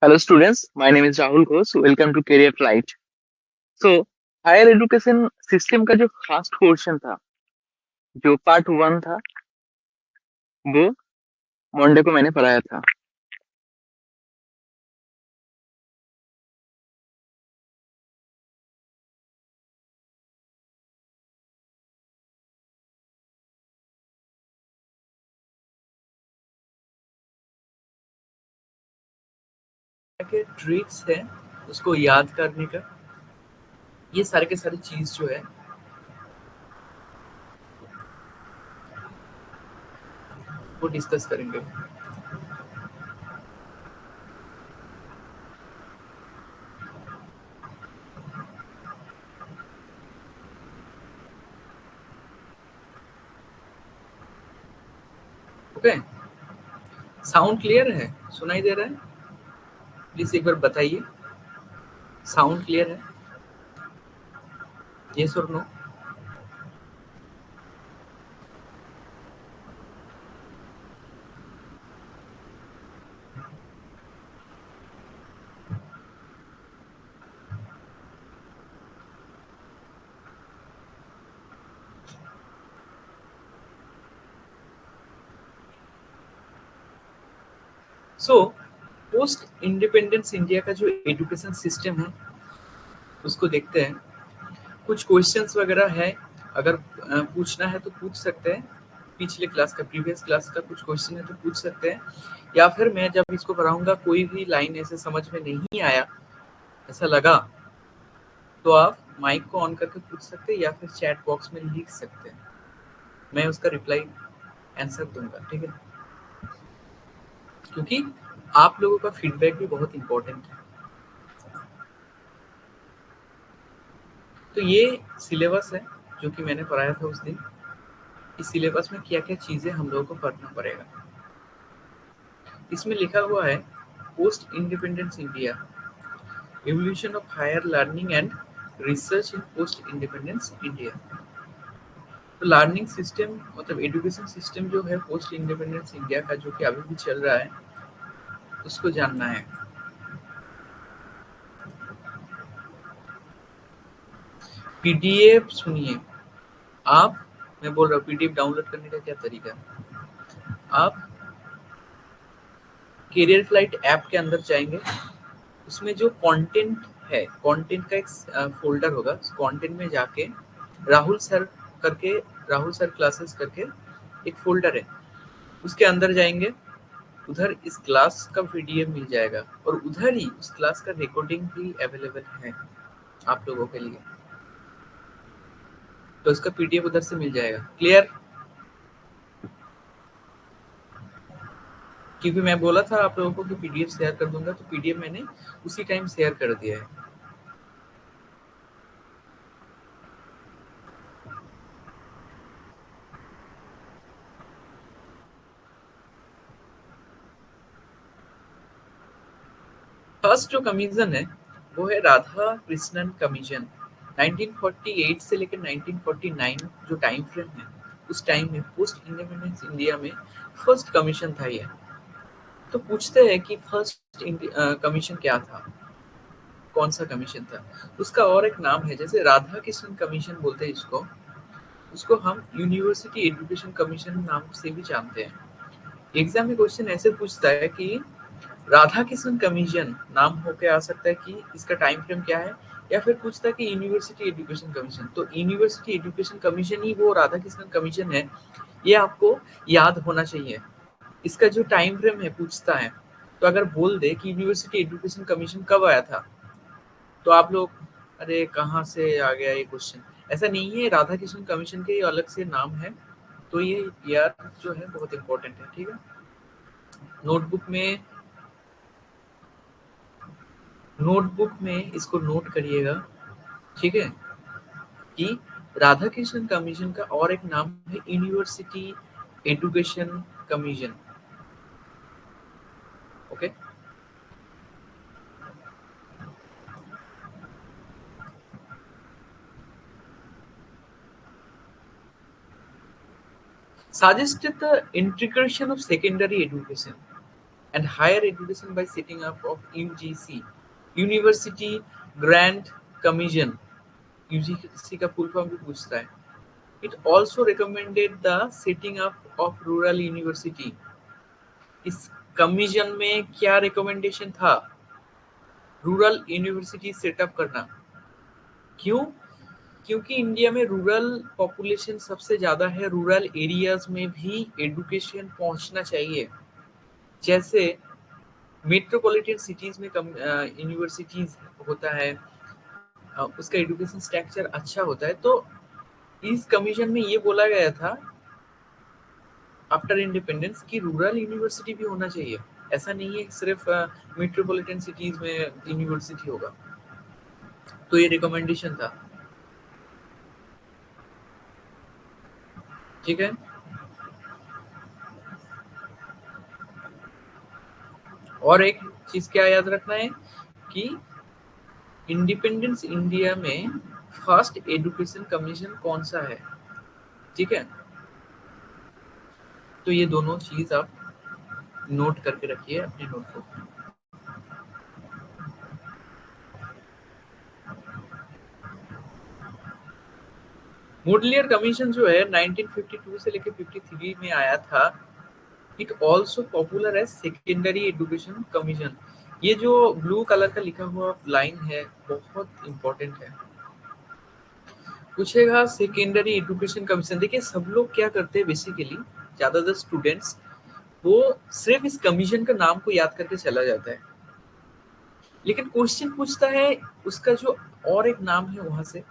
Hello students, my name is Rahul Ghosh. Welcome to Career Flight. So, higher education system का जो first portion था, जो part one था, वो Monday को मैंने पढ़ाया था। के ट्रिक्स है उसको याद करने का, ये सारे के सारे चीज जो है वो डिस्कस करेंगे। ओके, साउंड क्लियर है? सुनाई दे रहा है? प्लीज एक बार बताइए, साउंड क्लियर है? यस और no? So post independence India का जो एजुकेशन सिस्टम है उसको देखते हैं। कुछ क्वेश्चंस वगैरह है, अगर पूछना है तो पूछ सकते हैं। पिछले क्लास का, प्रीवियस क्लास का कुछ क्वेश्चन है तो पूछ सकते हैं, या फिर मैं जब इसको पढ़ाऊंगा कोई भी लाइन ऐसे समझ में नहीं आया, ऐसा लगा, तो आप माइक को ऑन करके पूछ सकते हैं या फिर चैट बॉक्स में लिख सकते हैं। मैं उसका रिप्लाई आंसर दूंगा, ठीक है? क्योंकि आप लोगों का फीडबैक भी बहुत इंपॉर्टेंट है। तो ये सिलेबस है जो कि मैंने पढ़ाया था उस दिन। इस सिलेबस में क्या क्या चीज़ें हम लोगों को पढ़ना पड़ेगा। इसमें लिखा हुआ है post independence India, evolution of higher learning and research in post independence India. तो लर्निंग सिस्टम मतलब एजुकेशन सिस्टम जो है पोस्ट इंडिपेंडेंस इंडिया का, जो कि अभी भी चल रहा है, उसको जानना है। पीडीएफ सुनिए आप, मैं बोल रहा हूँ पीडीएफ डाउनलोड करने का क्या तरीका है। आप कैरियर फ्लाइट ऐप के अंदर जाएंगे, उसमें जो कंटेंट है, कंटेंट का एक फोल्डर होगा। उस कंटेंट में जाके राहुल सर करके, राहुल सर क्लासेस करके एक फोल्डर है, उसके अंदर जाएंगे। उधर इस क्लास का पीडीएफ मिल जाएगा और उधर ही उस क्लास का रिकॉर्डिंग भी अवेलेबल है आप लोगों के लिए। तो इसका पीडीएफ उधर से मिल जाएगा। क्लियर? क्योंकि मैं बोला था आप लोगों को कि पीडीएफ शेयर कर दूंगा, तो पीडीएफ मैंने उसी टाइम शेयर कर दिया है। फर्स्ट जो कमीशन है वो है राधा कृष्णन कमीशन। 1948 से लेकर 1949 जो टाइम फ्रेम है, उस टाइम में पोस्ट इंडिपेंडेंस इंडिया में फर्स्ट कमीशन था ये। तो पूछते हैं कि फर्स्ट कमीशन क्या था, कौन सा कमीशन था। उसका और एक नाम है, जैसे राधा कृष्णन कमीशन बोलते हैं इसको, उसको हम यूनिवर्सिटी एजुकेशन कमीशन नाम से भी जानते हैं। एग्जाम में क्वेश्चन ऐसे पूछता है कि राधा कृष्णन कमीशन नाम होके आ सकता है कि इसका टाइम फ्रेम क्या है, या फिर पूछता है कि यूनिवर्सिटी एजुकेशन कमीशन। तो यूनिवर्सिटी एजुकेशन कमीशन ही वो राधा कृष्णन कमीशन है, ये आपको याद होना चाहिए। इसका जो टाइम फ्रेम है पूछता है, तो अगर बोल दे कि यूनिवर्सिटी एजुकेशन कमीशन कब आया था, तो आप लोग, अरे कहाँ से आ गया ये क्वेश्चन। ऐसा नहीं है, राधा कृष्णन कमीशन के अलग से नाम है। तो ये ईयर जो है बहुत इंपॉर्टेंट है, ठीक है? नोटबुक में, नोटबुक में इसको नोट करिएगा, ठीक है? कि राधा कृष्णन कमीशन का और एक नाम है university education commission. Okay, suggested the integration of secondary education. and higher education by setting up of UGC, University Grant Commission. UGC का फुल फॉर्म भी पूछता है. It also recommended the setting up of rural university. इस commission में क्या recommendation था? Rural university setup करना. क्यों? क्योंकि इंडिया में रूरल पॉपुलेशन सबसे ज्यादा है. रूरल एरियाज में भी एजुकेशन पहुंचना चाहिए. जैसे मेट्रोपॉलिटन सिटीज में यूनिवर्सिटीज होता है, उसका एजुकेशन स्ट्रक्चर अच्छा होता है. तो इस कमीशन में ये बोला गया था आफ्टर इंडिपेंडेंस कि रूरल यूनिवर्सिटी भी होना चाहिए. ऐसा नहीं है सिर्फ मेट्रोपॉलिटन सिटीज में यूनिवर्सिटी होगा. तो ये रिकमेंडेशन था. ठीक है. और एक चीज क्या याद रखना है कि इंडिपेंडेंस इंडिया में फर्स्ट एजुकेशन कमीशन कौन सा है. ठीक है. तो ये दोनों चीज आप नोट करके रखिए अपने नोटबुक में. मुडलियर कमीशन जो है 1952 से लेकर 53 में आया था. It also popular as secondary education commission. ये जो ब्लू कलर का लिखा हुआ लाइन है बहुत इंपॉर्टेंट है. पूछेगा सेकेंडरी एजुकेशन कमीशन. देखिए सब लोग क्या करते हैं बेसिकली, ज्यादातर स्टूडेंट्स वो सिर्फ इस कमीशन का नाम को याद करके चला जाता है. लेकिन क्वेश्चन पूछता है उसका जो और एक नाम है वहां से,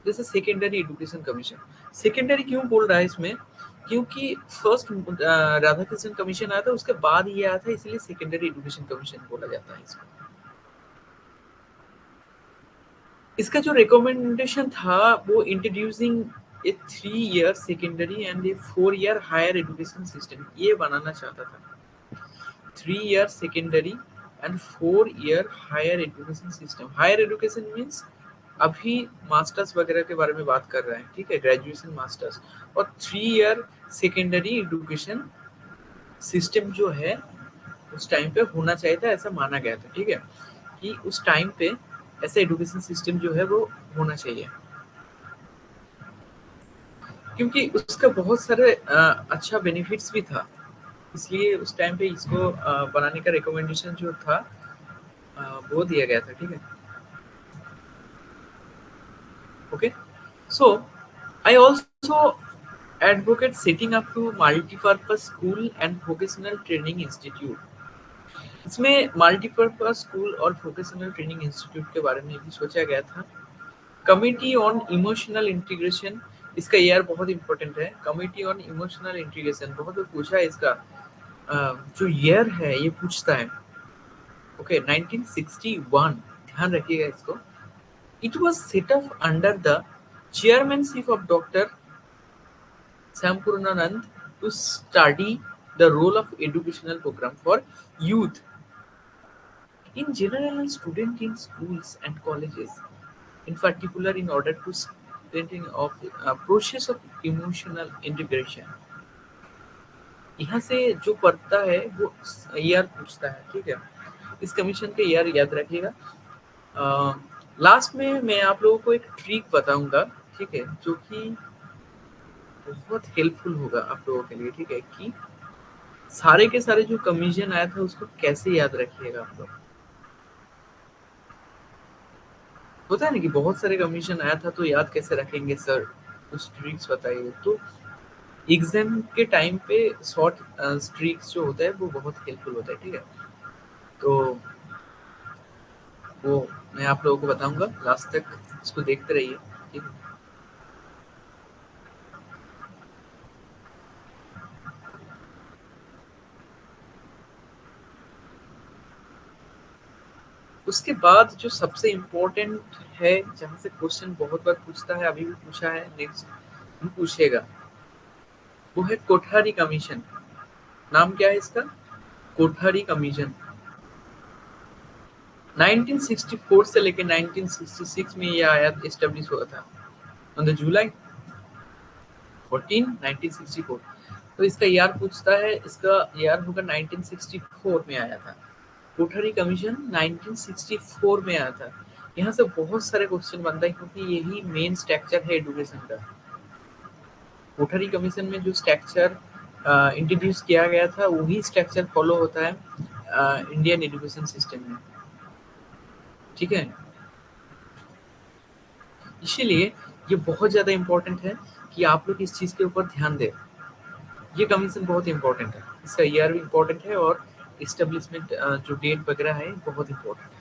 जैसे सेकेंडरी एजुकेशन कमीशन. सेकेंडरी क्यों बोल रहा है इसमें? क्योंकि फर्स्ट राधाकृष्णन कमीशन आया था, उसके बाद ये आया था, इसलिए सेकेंडरी एजुकेशन कमीशन बोला जाता है इसमें. इसका जो रिकमेंडेशन था वो introducing a 3-year secondary and a 4-year higher education system, ये बनाना चाहता था. 3-year secondary and 4-year higher education system. Higher education means अभी मास्टर्स वगैरह के बारे में बात कर रहे हैं. ठीक है, ग्रेजुएशन मास्टर्स. और 3-year सेकेंडरी एजुकेशन सिस्टम जो है उस टाइम पे होना चाहिए था, ऐसा माना गया था. ठीक है, कि उस टाइम पे ऐसा एजुकेशन सिस्टम जो है वो होना चाहिए, क्योंकि उसका बहुत सारे अच्छा बेनिफिट्स भी था. इसलिए उस टाइम पे इसको बनाने का रिकमेंडेशन जो था वो दिया गया था. ठीक है. Okay, so I also advocate setting up to multi-purpose school and vocational training institute. इसमें मल्टीपर्पज स्कूल और वोकेशनल ट्रेनिंग इंस्टीट्यूट के बारे में भी सोचा गया था. कमिटी ऑन इमोशनल इंटीग्रेशन, इसका ईयर बहुत इंपॉर्टेंट है. कमिटी ऑन इमोशनल इंटीग्रेशन बहुत बार पूछा है. इसका जो ईयर है ये पूछता है. ओके, 1961, ध्यान रखिएगा इसको. It was set up under the chairmanship of Dr. Sampurnanand to study the role of educational program for youth in general and student in schools and colleges, in particular in order to strengthen of process of emotional integration. यहाँ से जो पढ़ता है वो year पूछता है. ठीक है, इस कमीशन के ईयर याद रखिएगा. लास्ट में मैं आप लोगों को एक ट्रिक बताऊंगा. ठीक है, जो कि बहुत हेल्पफुल होगा आप लोगों के लिए. ठीक है, कि सारे के सारे जो कमीशन आया था उसको कैसे याद रखिएगा आप लोग. होता है ना कि बहुत सारे कमीशन आया था तो याद कैसे रखेंगे सर, कुछ ट्रिक्स बताइए. तो एग्जाम के टाइम पे शॉर्ट ट्रिक्स जो होता है वो बहुत हेल्पफुल होता है. ठीक है, तो वो मैं आप लोगों को बताऊंगा. लास्ट तक इसको देखते रहिए. ठीक है. उसके बाद जो सबसे इम्पोर्टेंट है, जहाँ से क्वेश्चन बहुत बार पूछता है, अभी भी पूछा है, नेक्स्ट भी पूछेगा, वो है कोठारी कमीशन. नाम क्या है इसका? कोठारी कमीशन. 1964 से लेकर 1966 में यह आया, एस्टेब्लिश हुआ था ऑन द जुलाई 14, 1964. तो इसका ईयर पूछता है, इसका ईयर होगा 1964 में आया था। कोठारी कमीशन 1964 में आया था। यहाँ से बहुत सारे क्वेश्चन बनता है क्योंकि यही मेन स्ट्रक्चर है एजुकेशन का। कोठारी कमीशन में जो स्ट्रक्चर इंट्रोड्यूस किया गया था वही स्ट्रक्चर फॉलो होता है इंडियन एजुकेशन सिस्टम में, ठीक है। इसीलिए ये बहुत ज़्यादा इम्पोर्टेंट है कि आप लोग इस चीज़ के ऊपर ध्यान दें। ये कमीशन बहुत इम्पोर्टेंट है, इसका ईयर भी इम्पोर्टेंट है और इस्टेब्लिशमेंट जो डेट वगैरह है बहुत इम्पोर्टेंट है।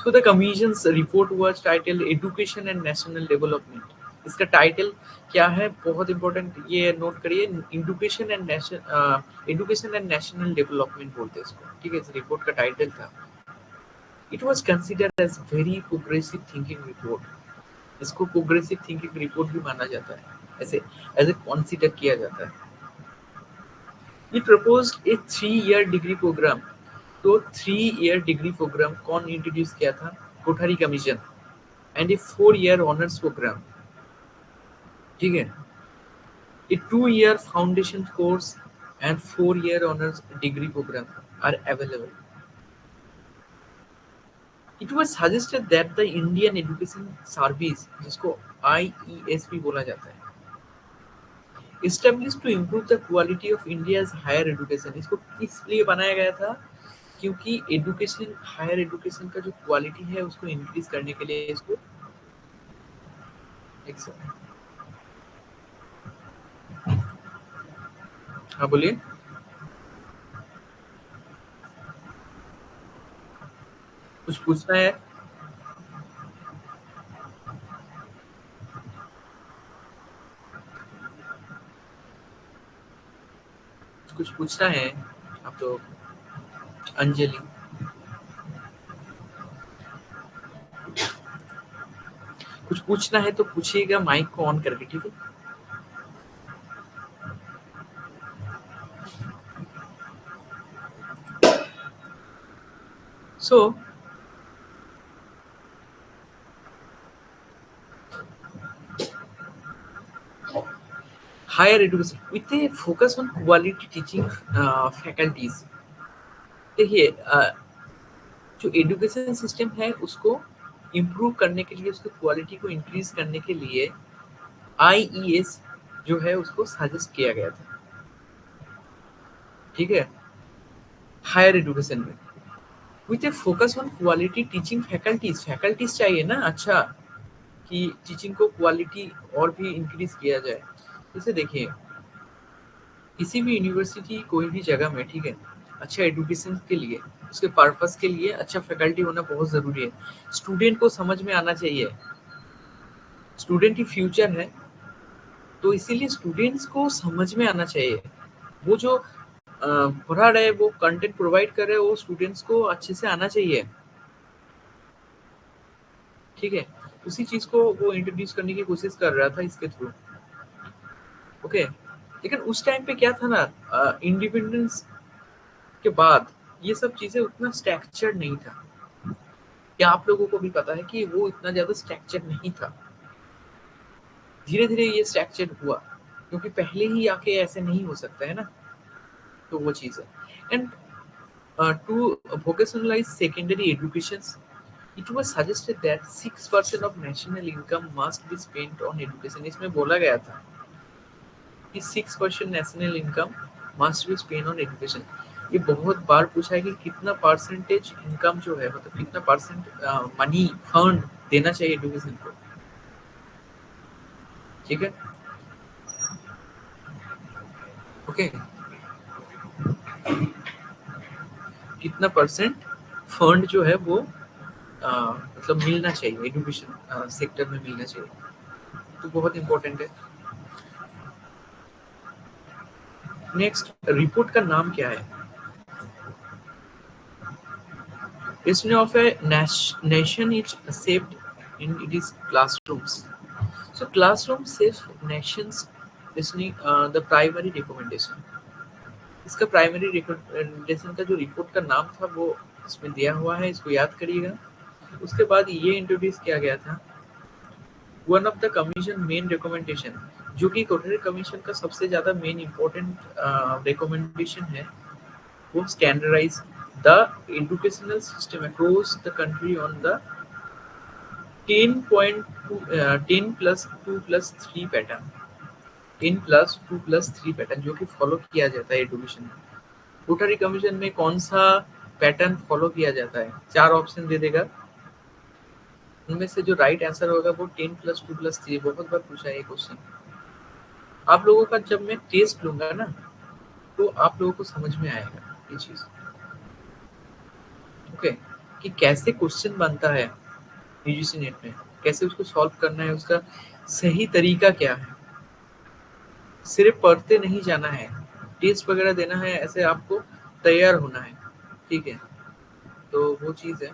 So the commission's report was titled Education and National Development. इसका टाइटल क्या है बहुत इम्पोर्टेंट, ये नोट करिए। एजुकेशन एंड नेशनल डेवलपमेंट बोलते हैं इसको, ठीक है। इस रिपोर्ट का टाइटल था। It was considered as very progressive thinking report. इसको प्रोग्रेसिव थिंकिंग रिपोर्ट भी माना जाता है, ऐसे एज ए कंसीडर किया जाता है। It proposed a 3 year degree program. तो 3 ईयर डिग्री प्रोग्राम कौन इंट्रोड्यूस किया था? Kothari commission. And a 4 year honours program, ठीक है। A 2 year foundation course and 4 year honours degree program are available. It was suggested that the Indian education service, जिसको IES भी बोला जाता है, established to improve the quality of India's higher education। इसको किस लिए बनाया गया था? क्योंकि एजुकेशन, हायर एजुकेशन का जो क्वालिटी है उसको इंक्रीज करने के लिए इसको एक सेकंड, हाँ बोलिए। कुछ पूछना है? कुछ पूछना है आप तो? अंजलि, कुछ पूछना है तो पूछिएगा माइक को ऑन करके, ठीक है। So higher education with a focus on quality teaching faculties. देखिए जो एजुकेशन सिस्टम है उसको इम्प्रूव करने के लिए, उसकी क्वालिटी को इंक्रीज करने के लिए आईईएस जो है उसको सजेस्ट किया गया था, ठीक है, हायर एजुकेशन में। With a focus on quality teaching faculties, faculties चाहिए ना, अच्छा, कि टीचिंग को क्वालिटी और भी इंक्रीज किया जाए। जैसे देखिए किसी भी यूनिवर्सिटी, कोई भी जगह में, ठीक है, अच्छा एजुकेशन के लिए, उसके पर्पस के लिए अच्छा फैकल्टी होना बहुत ज़रूरी है। स्टूडेंट को समझ में आना चाहिए, स्टूडेंट ही फ्यूचर है, तो इसीलिए स्टूडेंट्स को समझ में आना चाहिए। वो जो पढ़ा रहे, वो कंटेंट प्रोवाइड कर रहे हैं, वो स्टूडेंट्स को अच्छे से आना चाहिए, ठीक है। उसी चीज़ को वो इंट्रोड्यूस करने की कोशिश कर रहा था इसके थ्रू, ओके। लेकिन उस टाइम पे क्या था ना, इंडिपेंडेंस के बाद ये सब चीज़ें उतना स्ट्रक्चर्ड नहीं था। क्या आप लोगों को भी पता है कि वो इतना ज़्यादा स्ट्रक्चर्ड नहीं था। धीरे-धीरे ये स्ट्रक्चर्ड हुआ, क्योंकि पहले ही आके ऐसे नहीं हो सकता है ना, तो वो चीज़ है। And to vocationalize secondary education, it was suggested that 6% of national income must be spent on education। इसमें बोला गया था कि 6% national income must be spend on education. ये बहुत बार पूछा है कि कितना परसेंटेज इनकम जो है, मतलब कितना परसेंट मनी फंड देना चाहिए एजुकेशन को, ठीक है, ओके। कितना परसेंट फंड जो है वो मतलब मिलना चाहिए एजुकेशन सेक्टर में मिलना चाहिए, तो बहुत इंपॉर्टेंट है। नेक्स्ट, रिपोर्ट का नाम क्या है? Destiny of a nation is shaped in its classrooms. So classroom shapes nation's destiny, the primary recommendation। इसका प्राइमरी रिकमेंडेशन का जो रिपोर्ट का नाम था वो इसमें दिया हुआ है, इसको याद करिएगा। उसके बाद ये इंट्रोड्यूस किया गया था one of the commission main recommendation, जो कि कोठारी कमीशन का सबसे ज्यादा मेन इंपॉर्टेंट रिकमेंडेशन है, वो standardize the educational system across the country on the 10.2 10+2+3 pattern, 10+2+3 pattern जो कि फॉलो किया जाता है एजुकेशन में। कोठारी कमीशन में कौन सा पैटर्न फॉलो किया जाता है? 4 ऑप्शन दे देगा, उनमें से जो राइट आंसर होगा वो 10+2+3। बहुत बार पूछा है ये क्वेश्चन। आप लोगों का जब मैं टेस्ट लूंगा ना, तो आप लोगों को समझ में आएगा ये चीज, ओके, कि कैसे क्वेश्चन बनता है यूजीसी नेट में, कैसे उसको सॉल्व करना है, उसका सही तरीका क्या है। सिर्फ पढ़ते नहीं जाना है, टेस्ट वगैरह देना है, ऐसे आपको तैयार होना है, ठीक है। तो वो चीज है।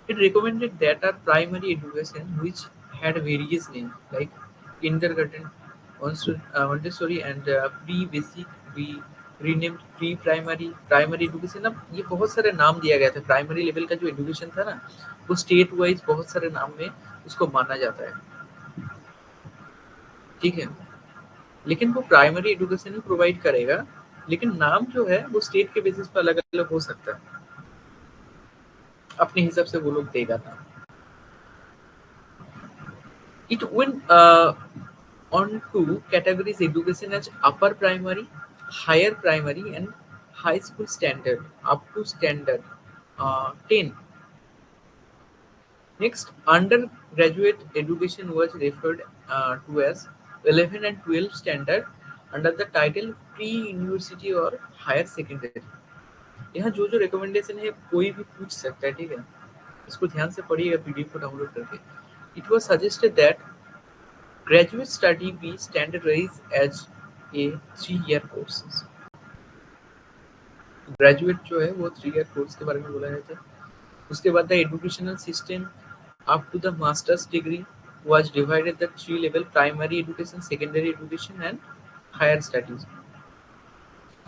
It recommended that our primary education, which had various names like kindergarten, Montessori, and pre-basic, we renamed pre-primary, primary education। अब ये बहुत सारे नाम दिया गया था। प्राइमरी लेवल का जो एजुकेशन था ना, वो स्टेट वाइज बहुत सारे नाम में उसको माना जाता है, ठीक है। लेकिन वो प्राइमरी एजुकेशन ही प्रोवाइड करेगा, लेकिन नाम जो है वो स्टेट के बेसिस पर अलग अलग हो सकता है, अपने हिसाब से वो लोग देगा नाम। It went on to categorize education as upper primary, higher primary, and high school standard up to standard 10. Next, undergraduate education was referred to as 11 and 12 standard under the title pre-university or higher secondary। यहाँ जो जो recommendation है कोई भी पूछ सकता है, ठीक है। इसको ध्यान से पढ़िएगा पीडीएफ को डाउनलोड करके। It was suggested that graduate study be standardized as a 3 year courses। Graduate जो है वो 3 ईयर कोर्स के बारे में बोला जाता है। उसके बाद the educational system up to the masters degree was divided the 3 level primary education, secondary education and higher studies।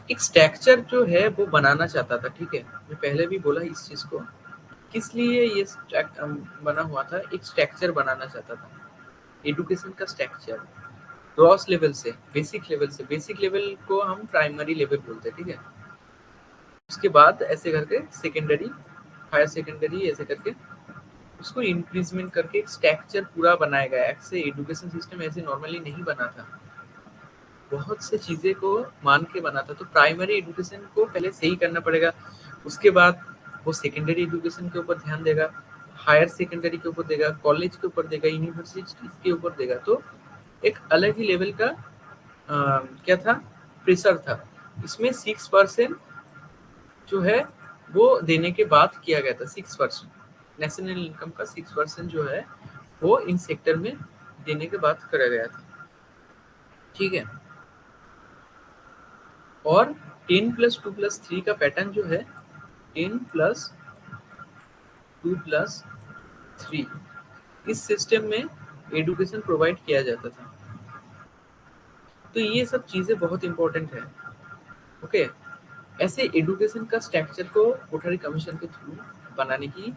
एक स्ट्रक्चर जो है वो बनाना चाहता था, ठीक है। मैं पहले भी बोला इस चीज को, किस लिए ये बना हुआ था। एक स्ट्रक्चर बनाना चाहता था एजुकेशन का स्ट्रक्चर, ग्रॉस लेवल से, बेसिक लेवल से। बेसिक लेवल को हम प्राइमरी लेवल बोलते हैं, ठीक है। उसके बाद ऐसे करके सेकेंडरी, हायर सेकेंडरी, ऐसे करके उसको इंक्रीजमेंट करके एक स्ट्रक्चर पूरा बनाया गया। ऐसे एजुकेशन सिस्टम ऐसे नॉर्मली नहीं बना था, बहुत से चीजें को मान के बना था। तो प्राइमरी एजुकेशन को पहले सही करना पड़ेगा, उसके बाद वो सेकेंडरी एजुकेशन के ऊपर ध्यान देगा, हायर सेकेंडरी के ऊपर देगा, कॉलेज के ऊपर देगा, यूनिवर्सिटी के ऊपर देगा। तो एक अलग ही लेवल का क्या था, प्रेशर था। इसमें 6% जो है वो देने के बाद किया गया था। 6% नेशनल इनकम का 6% जो है वो इन सेक्टर में देने के बाद करा गया था, ठीक है। और 10+2+3 का पैटर्न जो है 10+2+3, इस सिस्टम में एजुकेशन प्रोवाइड किया जाता था। तो ये सब चीजें बहुत इंपॉर्टेंट है, ओके। ऐसे एजुकेशन का स्ट्रक्चर को कोठारी कमीशन के थ्रू बनाने की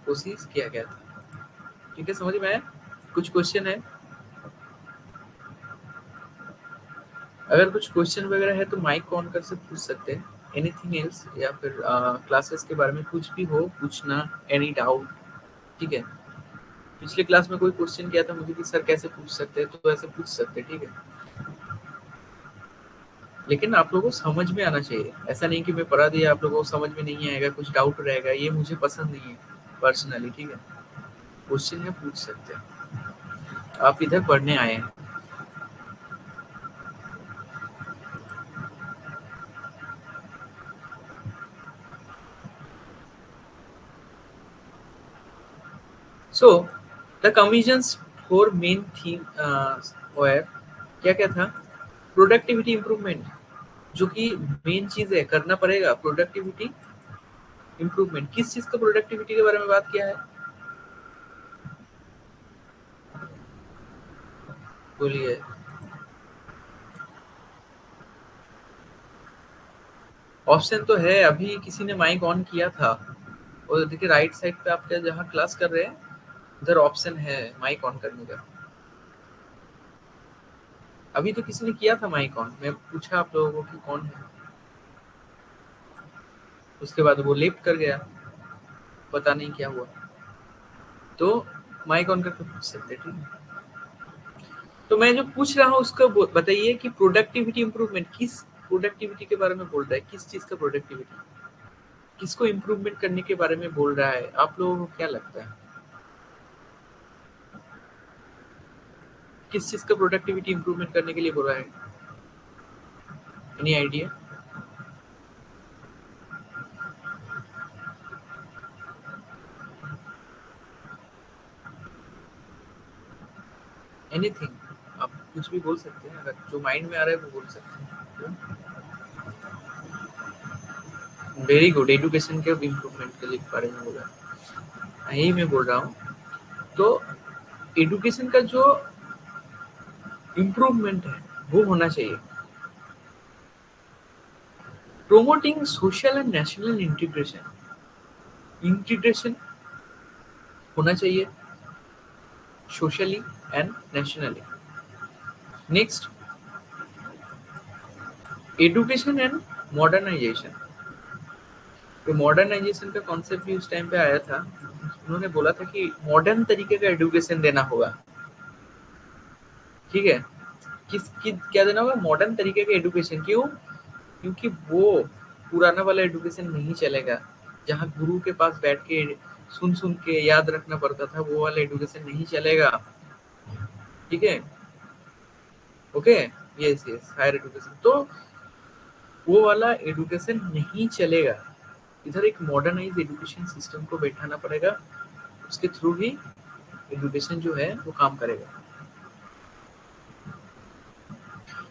कोशिश किया गया था, ठीक है। समझ में आया? कुछ क्वेश्चन है? अगर कुछ क्वेश्चन वगैरह है तो माइक ऑन कर से पूछ सकते हैं। एनीथिंग एल्स, या फिर क्लासेस के बारे में कुछ भी हो पूछना, एनी डाउट, ठीक है। पिछले क्लास में कोई क्वेश्चन किया था मुझे कि सर कैसे पूछ सकते हैं, तो ऐसे पूछ सकते हैं, ठीक है। लेकिन आप लोगों को समझ में आना चाहिए, ऐसा नहीं कि मैं पढ़ा दिया आप लोगों को समझ में नहीं आएगा, कुछ डाउट रहेगा, ये मुझे पसंद नहीं है पर्सनली, ठीक है। क्वेश्चन है पूछ सकते हैं, आप इधर पढ़ने आए हैं। So the commissions four main theme were, क्या क्या था? प्रोडक्टिविटी इंप्रूवमेंट, जो कि मेन चीज है, करना पड़ेगा प्रोडक्टिविटी इंप्रूवमेंट। किस चीज का प्रोडक्टिविटी के बारे में बात किया है? बोलिए। ऑप्शन तो है, अभी किसी ने माइक ऑन किया था। और देखिए राइट साइड पे आप क्या जहाँ क्लास कर रहे हैं उधर ऑप्शन है माइक ऑन करने का। अभी तो किसी ने किया था माइक ऑन, मैं पूछा आप लोगों को कि कौन है, उसके बाद वो लेफ्ट कर गया, पता नहीं क्या हुआ। तो माइक ऑन करके पूछ सकते हैं, ठीक है। तो मैं जो पूछ रहा हूँ उसका बताइए कि प्रोडक्टिविटी इंप्रूवमेंट किस प्रोडक्टिविटी के बारे में बोल रहा है, किस चीज का प्रोडक्टिविटी, किसको इम्प्रूवमेंट करने के बारे में बोल रहा है, आप लोगों को क्या लगता है किस चीज का प्रोडक्टिविटी इंप्रूवमेंट करने के लिए बोल रहा है? Any idea? एनीथिंग, आप कुछ भी बोल सकते हैं, अगर जो माइंड में आ रहा है वो बोल सकते हैं। वेरी गुड, एजुकेशन के इम्प्रूवमेंट के लिए बारे में बोला, यही मैं बोल रहा हूँ। तो एजुकेशन का जो इम्प्रूवमेंट है वो होना चाहिए। Promoting social and national integration, integration होना चाहिए socially and nationally. Next, education and modernization. तो मॉडर्नाइजेशन का कॉन्सेप्ट भी उस टाइम पे आया था। उन्होंने बोला था कि मॉडर्न तरीके का एजुकेशन देना होगा, ठीक है। क्या देना होगा? मॉडर्न तरीके का एजुकेशन। क्यों? क्योंकि वो पुराना वाला एजुकेशन नहीं चलेगा, जहाँ गुरु के पास बैठ के सुन सुन के याद रखना पड़ता था, वो वाला एजुकेशन नहीं चलेगा, ठीक है। Okay, yes yes, higher education, तो वो वाला एजुकेशन नहीं चलेगा। इधर एक मॉडर्नाइज एजुकेशन सिस्टम को बैठाना पड़ेगा, उसके थ्रू ही एजुकेशन जो है वो काम करेगा।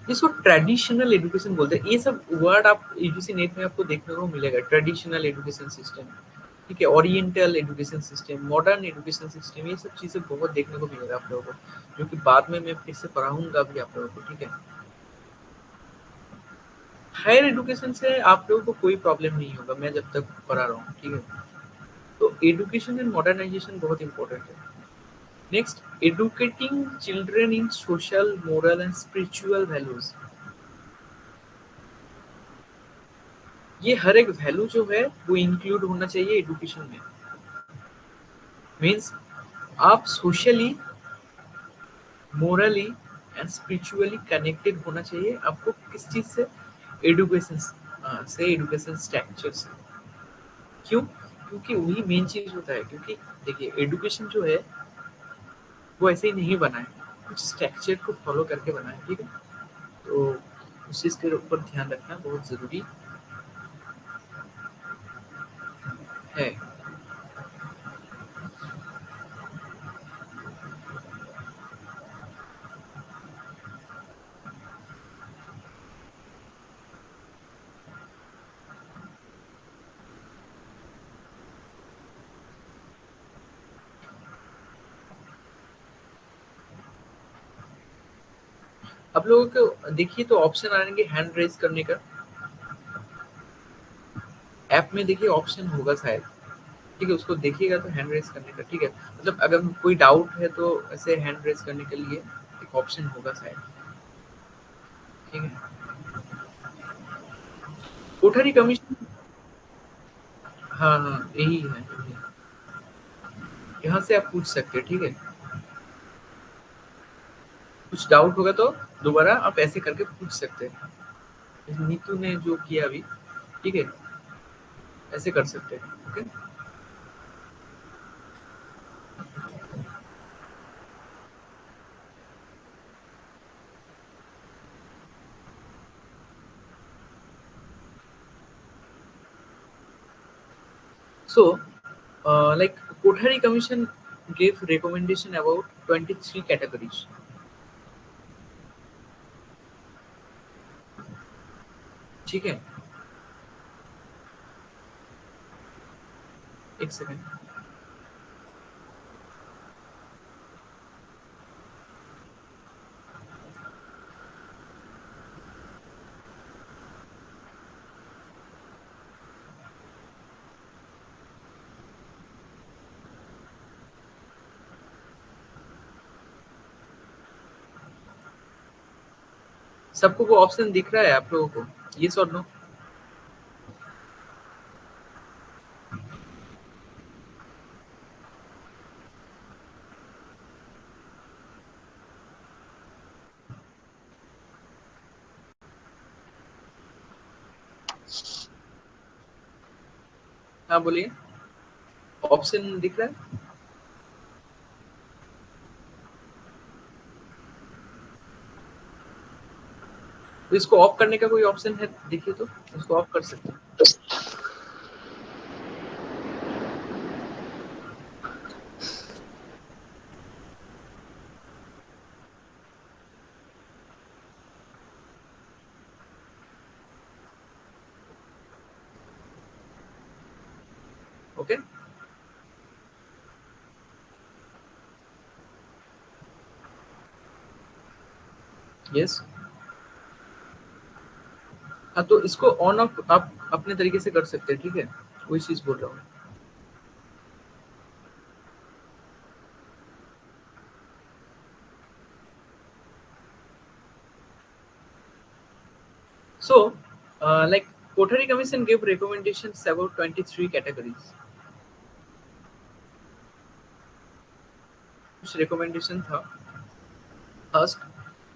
जिसको ट्रेडिशनल एजुकेशन बोलते हैं, ये सब वर्ड आप यूजीसी नेट में आपको देखने को मिलेगा। ट्रेडिशनल एजुकेशन सिस्टम, ठीक है, oriental education system, modern education system, ये सब चीजें बहुत देखने को मिलेगा आप लोगों को, जो कि बाद में मैं फिर से पढ़ाऊंगा भी आप लोगों को, ठीक है। हायर एजुकेशन से आप लोगों को कोई प्रॉब्लम नहीं होगा, मैं जब तक पढ़ा रहा हूँ, ठीक है। तो एजुकेशन एंड मॉडर्नाइजेशन बहुत इंपॉर्टेंट है। Next, educating children in social, moral and spiritual values. ये हर एक वैल्यू जो है वो इंक्लूड होना चाहिए एजुकेशन में। मीन्स आप socially, morally and spiritually connected होना चाहिए आपको। किस चीज से? एडुकेशन से, एडुकेशन स्ट्रक्चर से। क्यों? क्योंकि वही मेन चीज होता है। क्योंकि देखिए एडुकेशन जो है वो ऐसे ही नहीं बना है, कुछ स्ट्रक्चर को फॉलो करके बना है, ठीक है। तो उस चीज के ऊपर ध्यान रखना बहुत जरूरी है। आप लोगों को देखिए तो ऑप्शन आएंगे हैंड रेज करने का, ऐप में देखिए ऑप्शन होगा शायद, ठीक है, उसको देखिएगा तो हैंड रेज करने का, ठीक है। मतलब अगर कोई डाउट है तो ऐसे हैंड रेज करने के लिए एक ऑप्शन होगा शायद, ठीक है। कोठरी कमीशन, हाँ हाँ यही है, यही है। यहाँ से आप पूछ सकते हैं, ठीक है। कुछ डाउट होगा तो दोबारा आप ऐसे करके पूछ सकते हैं, जैसे नीतू ने जो किया अभी, ठीक है, ऐसे कर सकते हैं, okay. So like Kothari Commission gave recommendation about 23 categories, ठीक है। एक सेकंड। सबको वो ऑप्शन दिख रहा है आप लोगों को? येस और नो? हाँ बोलिए, ऑप्शन दिख रहा है? तो इसको ऑफ करने का कोई ऑप्शन है? देखिए तो, इसको ऑफ कर सकते हैं। Okay, yes. हाँ, तो इसको ऑन ऑफ आप अपने तरीके से कर सकते हैं, ठीक है? वही चीज़ बोल रहा हूँ। So, like Kothari Commission gave recommendations about 23 categories. कुछ recommendation था. First,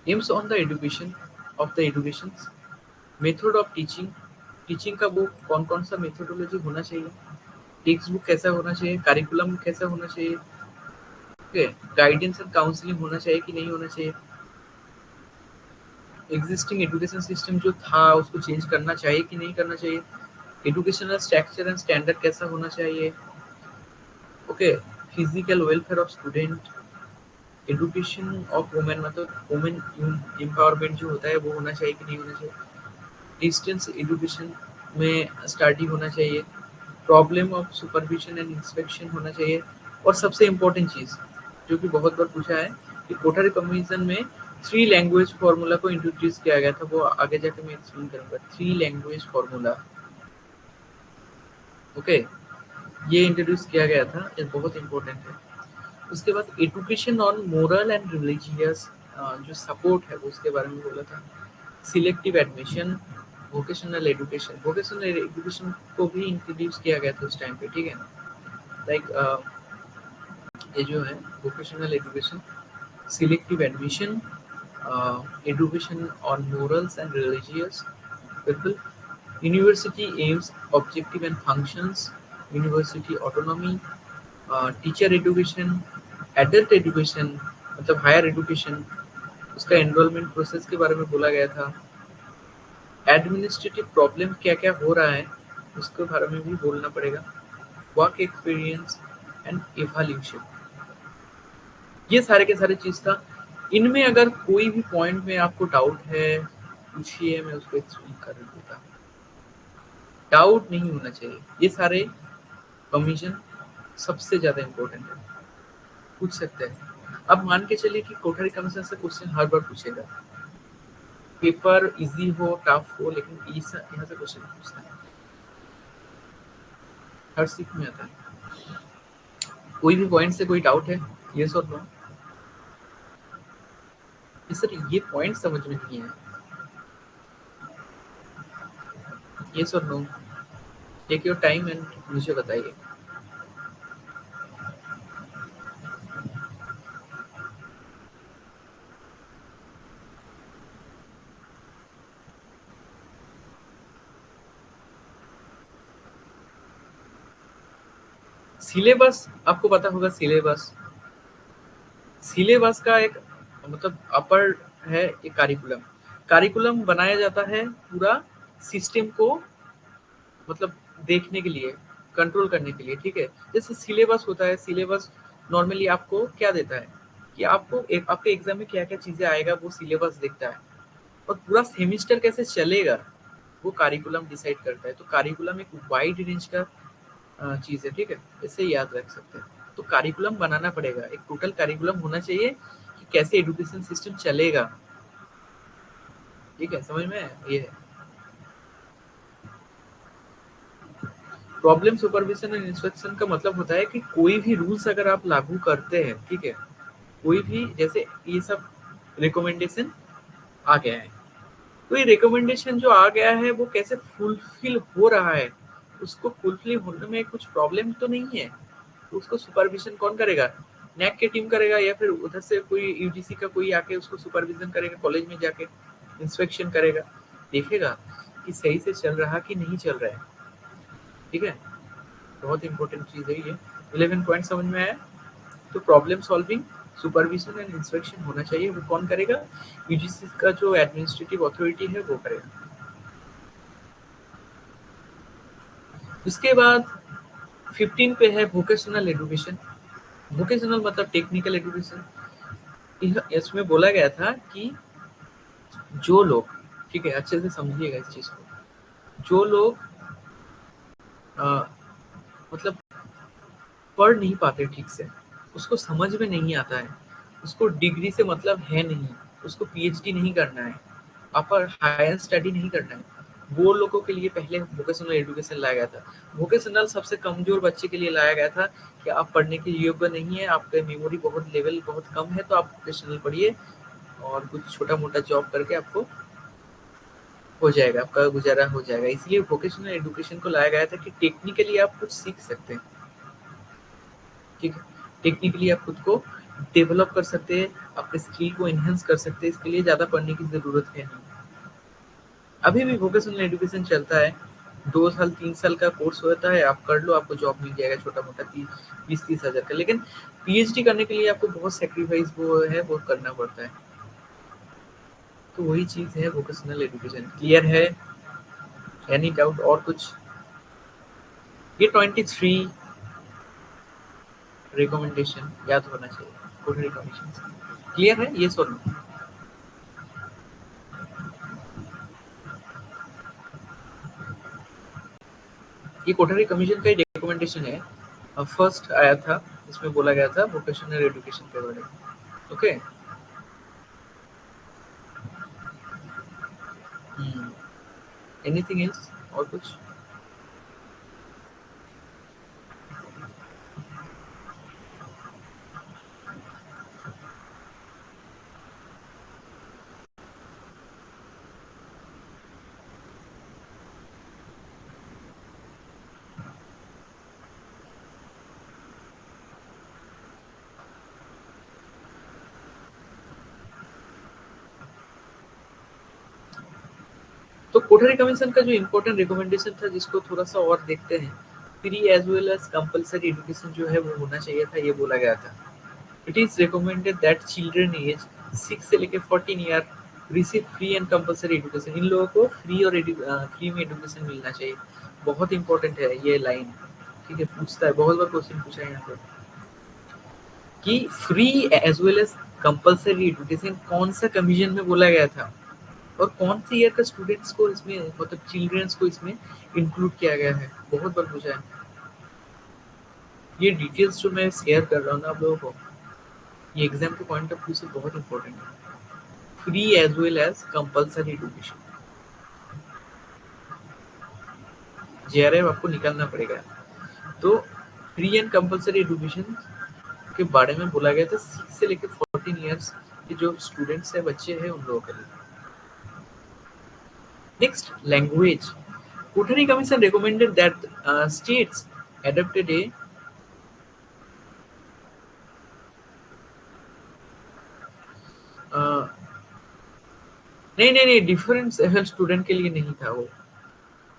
aims on the education of the educations, method of teaching, teaching का वो कौन-कौन सा methodology होना चाहिए, टेक्स्ट बुक कैसा होना चाहिए, करिकुलम कैसा होना चाहिए, ओके, गाइडेंस एंड काउंसलिंग होना चाहिए कि नहीं होना चाहिए, एग्जिस्टिंग एजुकेशन सिस्टम जो था उसको चेंज करना चाहिए कि नहीं करना चाहिए, एजुकेशनल स्ट्रक्चर एंड स्टैंडर्ड कैसा होना चाहिए, okay, physical welfare of student, education of women, मतलब वुमेन एम्पावरमेंट जो होता है वो होना चाहिए कि नहीं होना चाहिए, डिस्टेंस एजुकेशन में स्टार्टिंग होना चाहिए, problem of supervision and inspection होना चाहिए, और सबसे इम्पोर्टेंट चीज़ जो कि बहुत बार पूछा है कि कोठारी कमीशन में थ्री लैंग्वेज फार्मूला को इंट्रोड्यूस किया गया था, वो आगे जाके मैं एक्सप्लेन करूंगा। थ्री लैंग्वेज फार्मूला, ओके, ये इंट्रोड्यूस किया गया था, ये बहुत इंपॉर्टेंट है। उसके बाद education on moral and religious जो सपोर्ट है वो उसके बारे में बोला था। Selective admission, vocational education, vocational education को भी इंट्रोड्यूस किया गया था उस टाइम पे, ठीक है? लाइक ये जो है vocational education, selective admission, education on morals and religious people, university aims, objective and functions, university autonomy, teacher education, adult education मतलब हायर एजुकेशन, उसका एनरोलमेंट प्रोसेस के बारे में बोला गया था। एडमिनिस्ट्रेटिव प्रॉब्लम क्या क्या हो रहा है उसके बारे में भी बोलना पड़ेगा। वर्क एक्सपीरियंस एंड इवैल्यूएशन, ये सारे के सारे चीज़ था। इनमें अगर कोई भी पॉइंट में आपको डाउट है पूछिए, मैं उसको एक्सप्लेन कर दूंगा। डाउट नहीं होना चाहिए, ये सारे कमीशन सबसे ज़्यादा इम्पोर्टेंट है, पूछ सकते हैं। अब मान के चलिए कि कोठारी कमीशन से क्वेश्चन हर बार पूछेगा, पेपर इजी हो टफ हो, लेकिन यहाँ से क्वेश्चन पूछता है, हर सीख में आता है। कोई भी पॉइंट से कोई डाउट है? यस और नो? सर ये पॉइंट समझ में नहीं है, यस और no? Take your time and मुझे बताइए। सिलेबस आपको पता होगा, सिलेबस सिलेबस का एक मतलब अपर है एक कारिकुलम। कारिकुलम बनाया जाता है पूरा सिस्टम को मतलब देखने के लिए, कंट्रोल करने के लिए, ठीक है? जैसे सिलेबस होता है, सिलेबस नॉर्मली आपको क्या देता है कि आपको एक आपके एग्जाम में क्या-क्या चीज़ें आएगा वो सिलेबस देखता है, और पूरा सेमेस्टर कैसे चलेगा वो कारिकुलम डिसाइड करता है। तो कारिकुलम एक वाइड रेंज का चीज़ है, ठीक है? इसे याद रख सकते हैं। तो कारिकुलम बनाना पड़ेगा, एक टोटल कारिकुलम होना चाहिए कि कैसे एजुकेशन सिस्टम चलेगा, ठीक है? समझ में आया? ये है। प्रॉब्लम सुपरविजन एंड इंस्पेक्शन का मतलब होता है कि कोई भी रूल्स अगर आप लागू करते हैं, ठीक है? कोई भी, जैसे ये सब रिकमेंडेशन आ गया है, तो ये रिकमेंडेशन जो आ गया है वो कैसे फुलफिल हो रहा है, उसको फुलफिल होने में कुछ प्रॉब्लम तो नहीं है, तो उसको सुपरविजन कौन करेगा? नैक की टीम करेगा या फिर उधर से कोई यूजीसी का कोई आके उसको सुपरविजन करेगा, कॉलेज में जाके इंस्पेक्शन करेगा, देखेगा कि सही से चल रहा कि नहीं चल रहा है। ठीक है, बहुत इंपॉर्टेंट चीज है ये। 11 पॉइंट समझ में आया? तो problem solving, supervision and inspection होना चाहिए। वो कौन करेगा? यूजीसी का जो एडमिनिस्ट्रेटिव अथॉरिटी है वो करेगा। उसके बाद 15 पे है वोकेशनल एजुकेशन। वोकेशनल मतलब टेक्निकल एजुकेशन। इसमें बोला गया था कि जो लोग, ठीक है अच्छे से समझिएगा इस चीज को, जो लोग अ, मतलब पढ़ नहीं पाते ठीक से, उसको समझ में नहीं आता है, उसको डिग्री से मतलब है नहीं, उसको पीएचडी नहीं करना है, अपर हायर स्टडी नहीं करना है, वो लोगों के लिए पहले वोकेशनल एजुकेशन लाया गया था। वोकेशनल सबसे कमजोर बच्चे के लिए लाया गया था कि आप पढ़ने के योग्य नहीं है, आपका मेमोरी बहुत लेवल बहुत कम है, तो आप वोकेशनल पढ़िए और कुछ छोटा मोटा जॉब करके आपको हो जाएगा, आपका गुजारा हो जाएगा। इसलिए वोकेशनल एजुकेशन को लाया गया था कि टेक्निकली आप कुछ सीख सकते हैं। ठीक है, टेक्निकली आप खुद को डेवलप कर सकते हैं, अपने स्किल को एनहेंस कर सकते हैं, इसके लिए ज़्यादा पढ़ने की ज़रूरत है नहीं। अभी भी वोकेशनल एजुकेशन चलता है, 2 साल 3 साल का कोर्स होता है, आप कर लो, आपको जॉब मिल जाएगा छोटा मोटा 20-30 हज़ार का। लेकिन पीएचडी करने के लिए आपको बहुत सेक्रीफाइस वो है वो करना पड़ता है। तो वही चीज़ है वोकेशनल एजुकेशन। क्लियर है? एनी डाउट और कुछ? ये 23 रिकमेंडेशन याद होना चाहिए, गुड रिकमेंडेशन। क्लियर है ये? सुनो, ये कोठरी कमीशन का ही रिकमेंडेशन है। फर्स्ट आया था, इसमें बोला गया था वोकेशनल एजुकेशन के बारे में। ओके। एनीथिंग एल्स और कुछ? तो कोठरी कमीशन का जो इम्पोर्टेंट रिकमेंडेशन था, जिसको थोड़ा सा और देखते हैं, free as well as compulsory education जो है वो होना चाहिए था, ये बोला गया था। It is recommended that children age 6 से लेके 14 year receive free and compulsory education. इन लोगों को फ्री और फ्री में एजुकेशन मिलना चाहिए। बहुत इंपॉर्टेंट है ये लाइन। ठीक है, पूछता है, बहुत बार क्वेश्चन पूछा है यहाँ पे कि free as well as compulsory education कौन सा कमीशन में बोला गया था और कौन सी ईयर का स्टूडेंट्स को इसमें, मतलब चिल्ड्रंस को इसमें इंक्लूड किया गया है, बहुत बार पूछा है। ये डिटेल्स जो मैं शेयर कर रहा हूँ ना आप लोगों को, ये एग्जाम के पॉइंट ऑफ व्यू से बहुत इंपॉर्टेंट है। Free as well as compulsory education, JRF आपको निकालना पड़ेगा। तो फ्री एंड कंपलसरी एजुकेशन के बारे में बोला गया था 6 से लेकर 14 ईयर्स के जो स्टूडेंट्स है, बच्चे हैं, उन लोगों के लिए। Next, language. Cootari Commission recommended that states adopted a uh, नहीं डिफरेंस स्टूडेंट के लिए नहीं था वो।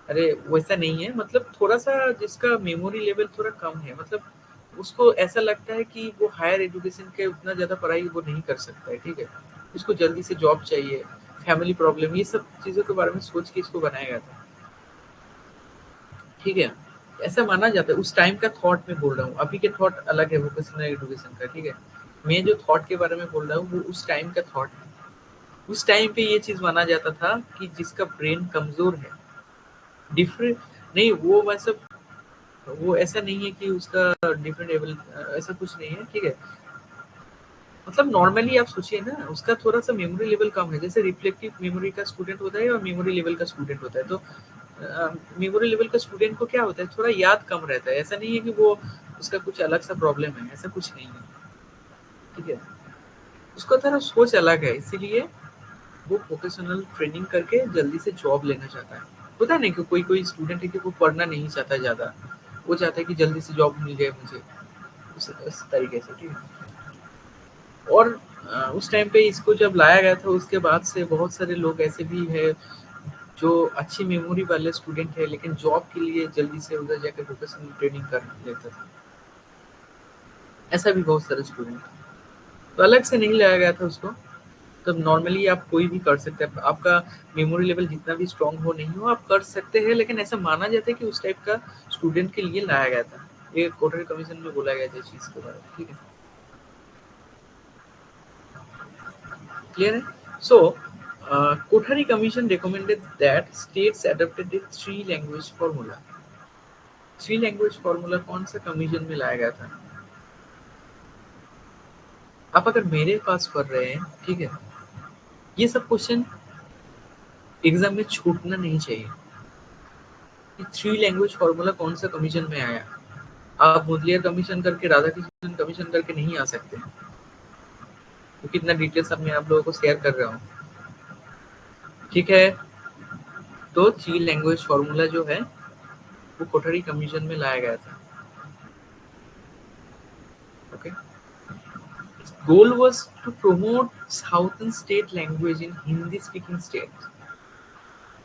अरे वैसा नहीं है, मतलब थोड़ा सा जिसका मेमोरी लेवल थोड़ा कम है, मतलब उसको ऐसा लगता है कि वो हायर एजुकेशन के उतना ज़्यादा पढ़ाई वो नहीं कर सकता है। ठीक है, उसको जल्दी से जॉब चाहिए, फैमिली प्रॉब्लम, ये सब चीज़ों के बारे में सोच के इसको बनाया गया था। ठीक है, ऐसा माना जाता है, उस टाइम का थॉट में बोल रहा हूँ, अभी के थॉट अलग है वोकेशनल एजुकेशन का। ठीक है, मैं जो थॉट के बारे में बोल रहा हूँ वो उस टाइम का थॉट है। उस टाइम पे ये चीज माना जाता था कि जिसका ब्रेन कमजोर है, डिफरेंट नहीं, वो वैसा, वो ऐसा नहीं है कि उसका डिफरेंट लेवल, ऐसा कुछ नहीं है। ठीक है, मतलब नॉर्मली आप सोचिए ना, उसका थोड़ा सा मेमोरी लेवल कम है, जैसे रिफ्लेक्टिव मेमोरी का स्टूडेंट होता है और मेमोरी लेवल का स्टूडेंट होता है। तो मेमोरी लेवल का स्टूडेंट को क्या होता है, थोड़ा याद कम रहता है। ऐसा नहीं है कि वो उसका कुछ अलग सा प्रॉब्लम है, ऐसा कुछ नहीं है। ठीक है, उसका थोड़ा सोच अलग है, इसीलिए वो वोकेशनल ट्रेनिंग करके जल्दी से जॉब लेना चाहता है। होता है ना कि कोई स्टूडेंट है कि वो पढ़ना नहीं चाहता ज़्यादा, वो चाहता है कि जल्दी से जॉब मिल जाए मुझे, उस तरीके से, ठीक है। और उस टाइम पे इसको जब लाया गया था उसके बाद से बहुत सारे लोग ऐसे भी है जो अच्छी मेमोरी वाले स्टूडेंट है लेकिन जॉब के लिए जल्दी से उधर जाकर वोकेशनल ट्रेनिंग कर लेता था। ऐसा भी बहुत सारे स्टूडेंट, तो अलग से नहीं लाया गया था उसको। तो नॉर्मली आप कोई भी कर सकते हैं, आपका मेमोरी लेवल जितना भी स्ट्रांग हो नहीं हो आप कर सकते हैं, लेकिन ऐसा माना जाता है कि उस टाइप का स्टूडेंट के लिए लाया गया था। ये कोटरी कमीशन में बोला गया था इस चीज के बारे में, ठीक है, क्लियर है। So Kothari commission recommended that states adopted a three language formula। Three language formula कौन सा कमीशन में लाया गया था? आप अगर मेरे पास पढ़ रहे हैं, ठीक है, ये सब क्वेश्चन एग्जाम में छूटना नहीं चाहिए कि थ्री लैंग्वेज फॉर्मूला कौन सा कमीशन में आया। आप मुदलियार कमीशन करके राधा कृष्णन कमीशन करके नहीं आ सकते, तो कितना डिटेल्स अब मैं आप लोगों को शेयर कर रहा हूँ, ठीक है। तो थ्री लैंग्वेज फॉर्मूला जो है वो कोठरी कमीशन में लाया गया था, okay. Goal was to promote southern state language in Hindi speaking states।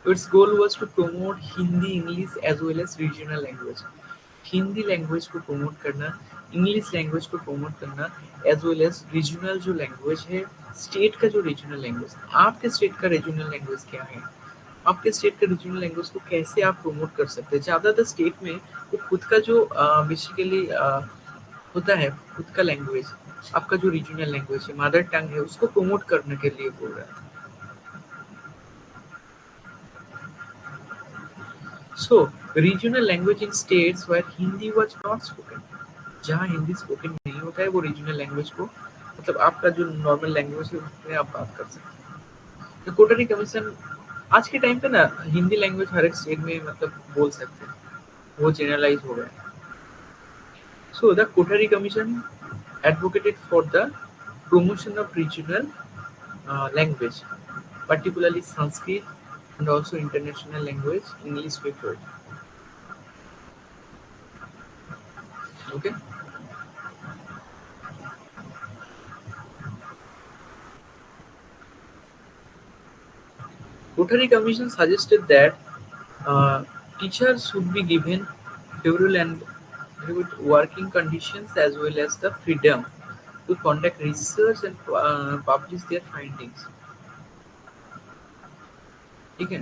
Its goal was to promote Hindi, English as well as regional language। Hindi language को प्रमोट करना, इंग्लिश लैंग्वेज को प्रमोट करना, एज वेल एज रीजनल जो language है, state का जो regional language, आपके state का रीजनल लैंग्वेज क्या है, आपके स्टेट के रीजनल लैंग्वेज को कैसे आप प्रमोट कर सकते हैं। ज़्यादातर स्टेट में वो खुद का जो बेसिकली होता है, खुद का लैंग्वेज, आपका जो रीजनल लैंग्वेज है, मदर टंग है, उसको प्रमोट करने के लिए बोल रहा है। So regional language in states where Hindi was not spoken, जहाँ हिंदी स्पोकन नहीं होता है वो रीजनल लैंग्वेज को, मतलब आपका जो नॉर्मल लैंग्वेज है उसमें आप बात कर सकते हैं। तो कोटरी कमीशन आज के टाइम पे ना हिंदी लैंग्वेज हर एक स्टेट में मतलब बोल सकते हैं, वो जनरलाइज हो गया है। So the Kothari Commission advocated for the promotion of regional language, particularly Sanskrit and also international language English preferred. Okay. Kothari Commission suggested that uh, teachers should be given favorable and good working conditions as well as the freedom to conduct research and publish their findings। ठीक है,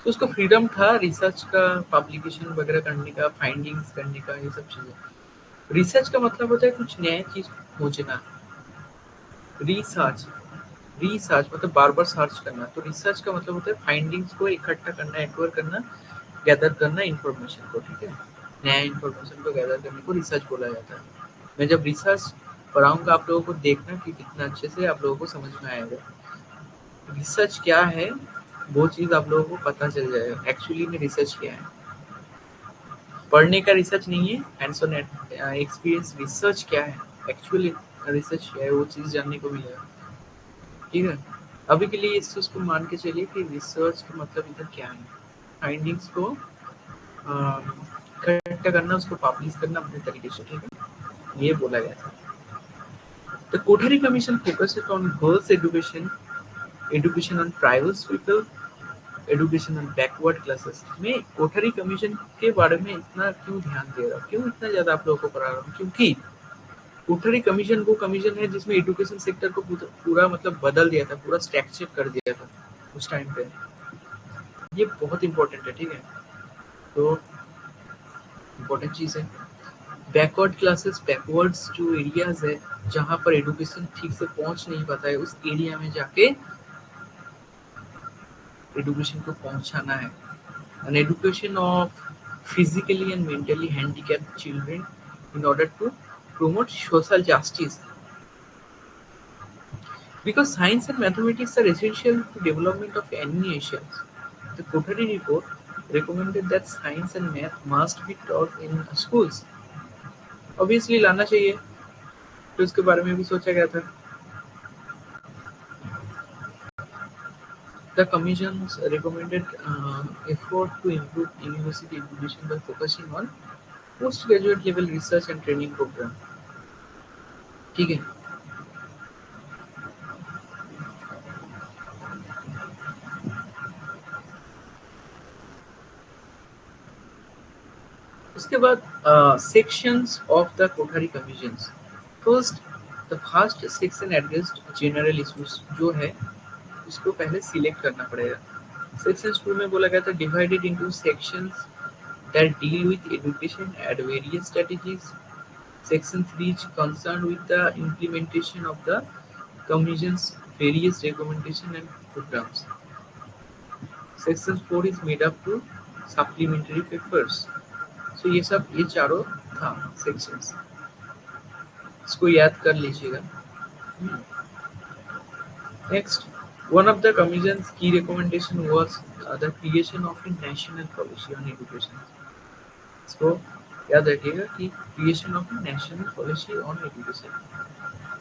तो उसको freedom था research का, publication वगैरह करने का, findings करने का, ये सब चीजें। रिसर्च का मतलब होता है कुछ नया चीज खोजना, रिसर्च, रिसर्च मतलब बार बार सर्च करना, तो रिसर्च का मतलब होता है फाइंडिंग्स को इकट्ठा करना, एक्वायर करना, गैदर करना इन्फॉर्मेशन को, ठीक है, नया इन्फॉर्मेशन को गैदर करने को रिसर्च बोला जाता है। मैं जब रिसर्च पढ़ाऊंगा आप लोगों को देखना कि कितना अच्छे से आप लोगों को समझ में आएगा रिसर्च क्या है, वो चीज आप लोगों को पता चल जाएगा एक्चुअली में रिसर्च क्या है। पढ़ने का रिसर्च नहीं है, हैंड्स ऑन एक्सपीरियंस रिसर्च क्या है, एक्चुअली रिसर्च क्या है, वो चीज जानने को मिलेगा, ठीक है। अभी के लिए इस चीज को मान के चलिए कि रिसर्च का मतलब इधर क्या है, फाइंडिंग्स को इकट्ठा करना, उसको पब्लिश करना अपने तरीके से, ठीक है, ये बोला गया था। The Kothari commission focused on girls education, education on tribals people, education on backward classes. मैं कोठारी कमीशन के बारे में इतना क्यों ध्यान दे रहा हूँ, क्यों इतना ज्यादा आप लोगों को पढ़ा रहा हूँ, क्योंकि कोठारी कमीशन वो कमीशन है जिसमें एजुकेशन सेक्टर को पूरा मतलब बदल दिया था, पूरा स्ट्रक्चर कर दिया था उस टाइम पे। ये बहुत इंपॉर्टेंट है, ठीक है, तो इम्पोर्टेंट चीज है। बैकवर्ड क्लासेस, बैकवर्ड्स जो एरियाज है जहाँ पर एजुकेशन ठीक से पहुंच नहीं पाता है, उस एरिया में जाके एजुकेशन को पहुंचाना है। An education of physically and mentally handicapped children in order to promote social justice. Because science and mathematics are essential to development of any nation, the Kothari report recommended that science and math must be taught in schools। Obviously लाना चाहिए, तो इसके बारे में भी सोचा गया था। The commissions recommended effort to improve university education by focusing on postgraduate level research and training program. ठीक है. उसके बाद sections of the Kothari commissions. First, the first section addressed general issues जो है उसको पहले सिलेक्ट करना पड़ेगा. सेक्शन 2 में बोला गया था divided into sections that deal with education at various strategies. Section 3 is concerned with the implementation of the Commission's various recommendations and programs. Section 4 is made up to supplementary papers. So ये चारों था sections. इसको याद कर लीजिएगा. Next, one of the Commission's key recommendation was the creation of a national policy on education. इसको याद रखिएगा कि creation of a national policy on education.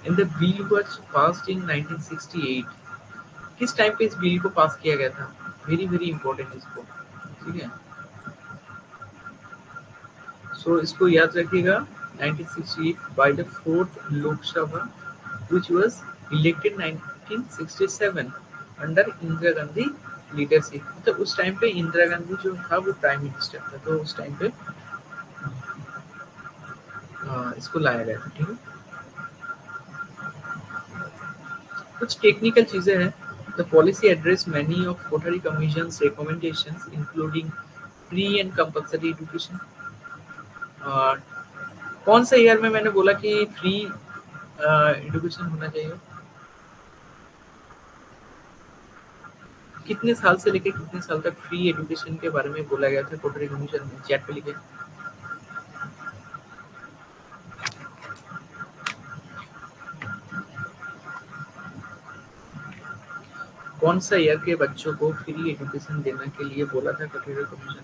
And the bill was passed in 1968. किस टाइम पे इस बिल को पास किया गया था? वेरी वेरी इंपॉर्टेंट इसको. ठीक है. सो इसको याद रखिएगा. 1968 by the fourth Lok Sabha, which was elected 1967 under Indira Gandhi leadership. मतलब उस टाइम पे इंदिरा गांधी जो था वो प्राइम मिनिस्टर था, तो उस टाइम पे इसको लाया गया था. ठीक है. कुछ टेक्निकल चीजें हैं. The policy addressed many of Kothari Commission's recommendations, including free and compulsory education. और कौन सा ईयर में मैंने बोला कि फ्री एजुकेशन होना चाहिए? कितने साल से लेके कितने साल तक फ्री एजुकेशन के बारे में बोला गया था कोटरी कमीशन में? चैट पे लिखे. कौन सा ईयर के बच्चों को फ्री एजुकेशन देने के लिए बोला था कोटरी कमीशन ने?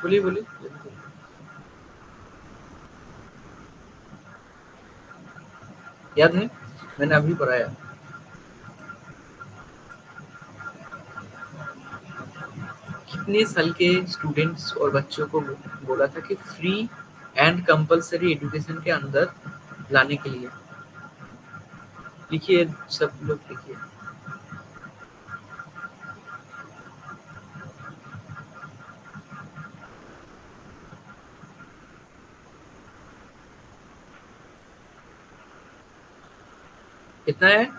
बोलिए बोलिए. याद है? मैंने अभी पढ़ाया. कितने साल के स्टूडेंट्स और बच्चों को बोला था कि फ्री एंड कंपलसरी एजुकेशन के अंदर लाने के लिए? लिखिए, सब लोग लिखिए. कितना है?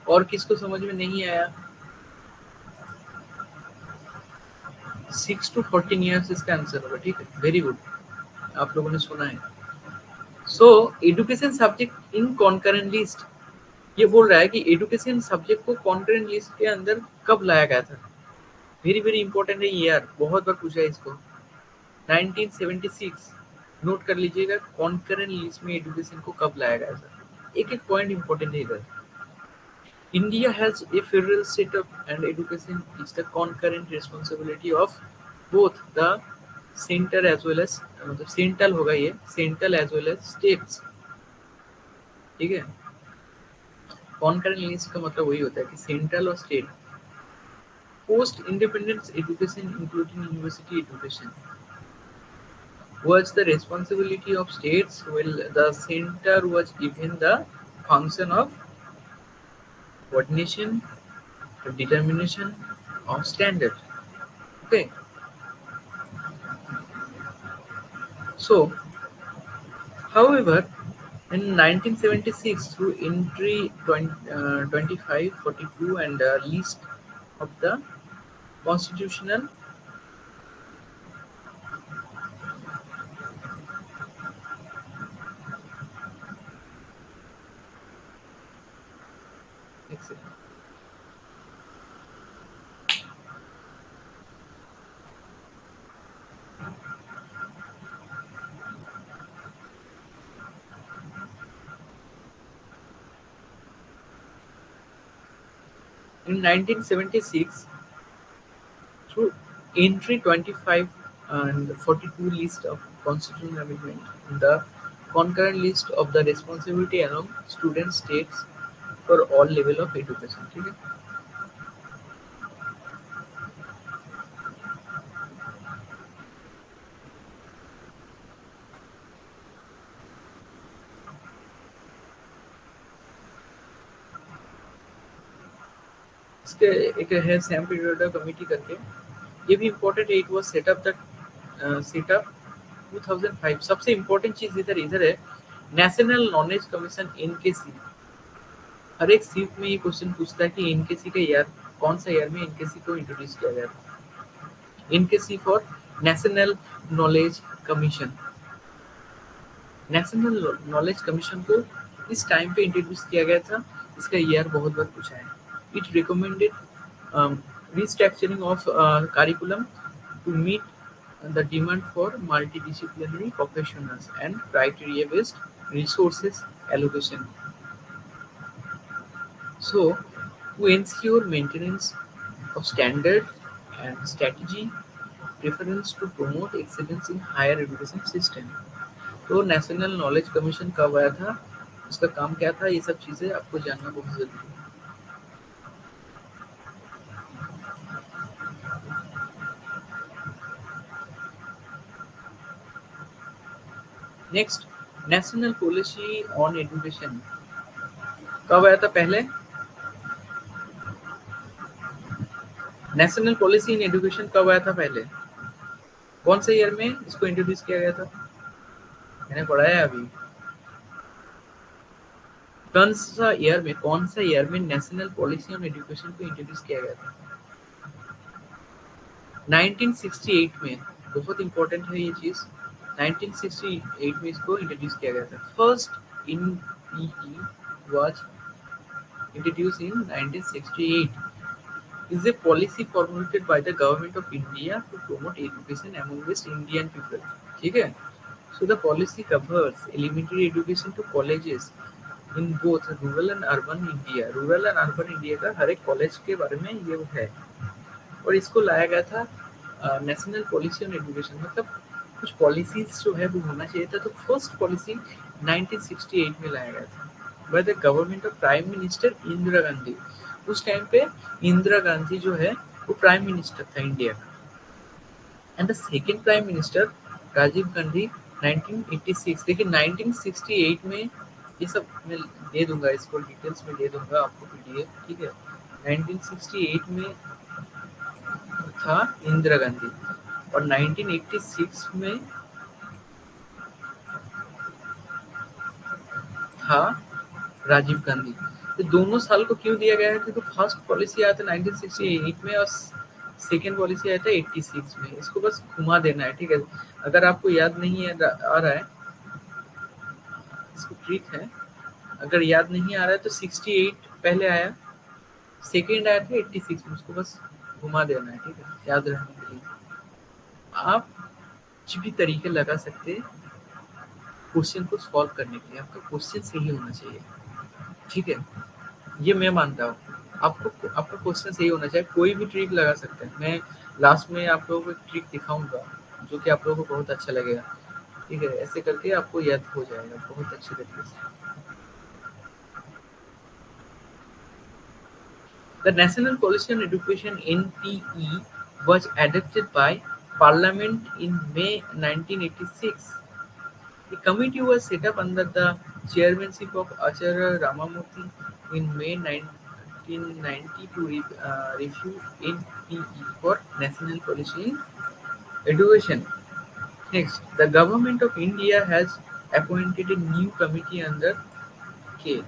और किसको समझ में नहीं आया? 6 to 14 ईयर्स इसका आंसर होगा. ठीक है, वेरी गुड. आप लोगों ने सुना है. So education subject in concurrent list. ये बोल रहा है कि एजुकेशन सब्जेक्ट को कॉन्करेंट लिस्ट के अंदर कब लाया गया था? वेरी वेरी इंपॉर्टेंट है ईयर. बहुत बार पूछा है इसको. 1976. नोट कर लीजिएगा, कॉन्करेंट लिस्ट में एजुकेशन को कब लाया गया था. एक एक पॉइंट इंपॉर्टेंट है इधर. India has a federal setup and education is the concurrent responsibility of both the center as well as मतलब central होगा ये, central as well as states. ठीक है. concurrent list का मतलब वही होता है कि central और state. Post independence education including university education was the responsibility of states while the center was given the function of coordination, determination of standard. Okay. So, however, in 1976, through entry 2542 and list of the constitutional In 1976, through entry 25 and 42 list of constitutional amendment, the concurrent list of the responsibility among student states for all level of education. ठीक है? इसके एक है Sam Pitroda committee करके, ये भी important है। It was setup 2005। सबसे इम्पोर्टेंट चीज इधर इधर है, नेशनल नॉलेज कमीशन एनकेसी। हर एक सीट में ये क्वेश्चन पूछता है कि एनकेसी का ईयर कौन सा ईयर में एनकेसी को इंट्रोड्यूस किया गया था। NKC for national knowledge commission. National knowledge commission को इस टाइम पे इंट्रोड्यूस किया गया था। इसका ईयर बहुत बार पूछा है। It recommended restructuring of curriculum to meet the demand for multidisciplinary professionals and criteria-based resources allocation. So, to ensure maintenance of standard and strategy, preference to promote excellence in higher education system. तो national knowledge commission कब आया था, उसका काम क्या था, ये सब चीजें आपको जानना बहुत जरूरी है। Next, national policy on education कब आया था पहले। नेशनल पॉलिसी इन एजुकेशन कब आया था पहले, कौन से ईयर में इसको इंट्रोड्यूस किया गया था, मैंने पढ़ा है अभी। कौन सा ईयर में नेशनल पॉलिसी ऑन एजुकेशन को इंट्रोड्यूस किया गया था। 1968 में। बहुत इंपॉर्टेंट है ये चीज। 1968 में इसको इंट्रोड्यूस किया गया था। First in PE was introduced in 1968, is a policy formulated by the government of India to promote education amongst Indian people. ठीक है? So the policy covers elementary education to colleges in both rural and urban India. Rural and urban India का हर एक college के बारे में ये है। और इसको लाया गया था नेशनल पॉलिसी ऑन एजुकेशन, मतलब कुछ पॉलिसीज जो है वो होना चाहिए था। तो फर्स्ट पॉलिसी 1968 में लाया गया था by the government of prime minister Indira Gandhi. उस टाइम पे इंदिरा गांधी जो है वो प्राइम मिनिस्टर था इंडिया का। And the second prime minister Rajiv Gandhi 1986। देखिए 1968 में ये सब मैं दे दूंगा, इसको डिटेल्स में दे दूंगा आपको पीडीएफ, ठीक है। 1968 में था इंदिरा गांधी और 1986 में था राजीव गांधी। तो दोनों साल को क्यों दिया गया है, क्योंकि फर्स्ट पॉलिसी आया था 1968 में और सेकेंड पॉलिसी आया था 86 में। इसको बस घुमा देना है, ठीक है। अगर आपको याद नहीं है आ रहा है, इसको ट्रिक है, अगर याद नहीं आ रहा है तो 68 पहले आया, सेकेंड आया था 86 में, उसको बस घुमा देना है, ठीक है, याद रखने के लिए। आप कुछ भी तरीके लगा सकते हैं क्वेश्चन को सॉल्व करने के लिए, आपका क्वेश्चन सही होना चाहिए, ठीक है। ये मैं मानता हूँ, आपको आपका क्वेश्चन सही होना चाहिए। कोई भी ट्रिक लगा सकते हैं। मैं लास्ट में आप लोगों को एक ट्रिक दिखाऊंगा जो कि आप लोगों को बहुत अच्छा लगेगा, ठीक है। ऐसे करके आपको याद हो जाएगा बहुत अच्छे तरीके से। The National Policy on Education (NPE) was adopted by Parliament in May 1986. The committee was set up under the chairmanship of Acharya Ramamurthy in May 1990 to review NPE for national policy in education. Next, the Government of India has appointed a new committee under K.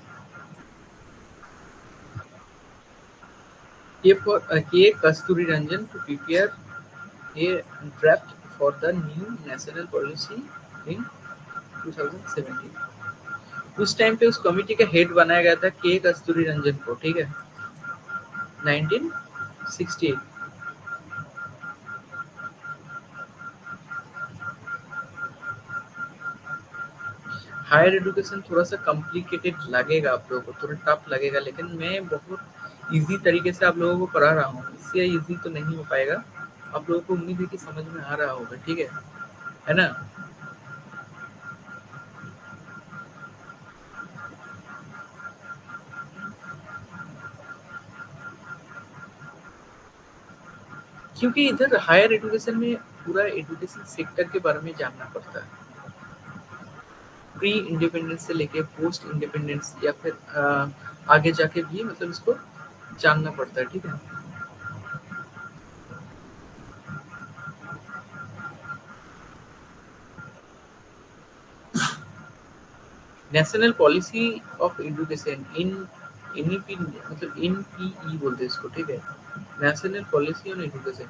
K. Kasturi Ranjan to prepare a draft for the new national policy in 2017। उस time पे उस committee का head बनाया गया था के कस्तूरी रंजन को, ठीक है, 1968। हायर एजुकेशन थोड़ा सा कॉम्प्लिकेटेड लगेगा आप लोगों को, थोड़ा टफ लगेगा, लेकिन मैं बहुत इजी तरीके से आप लोगों को पढ़ा रहा हूँ, इससे इजी तो नहीं हो पाएगा। आप लोगों को उम्मीद है कि समझ में आ रहा होगा, ठीक है ना? क्योंकि इधर हायर एजुकेशन में पूरा एजुकेशन सेक्टर के बारे में जानना पड़ता है, प्री इंडिपेंडेंस से लेके पोस्ट इंडिपेंडेंस या फिर आगे जाके भी मतलब इसको जानना पड़ता है, ठीक है? National policy of education in NEP मतलब एनपीई बोलते हैं इसको, ठीक है? National policy on education.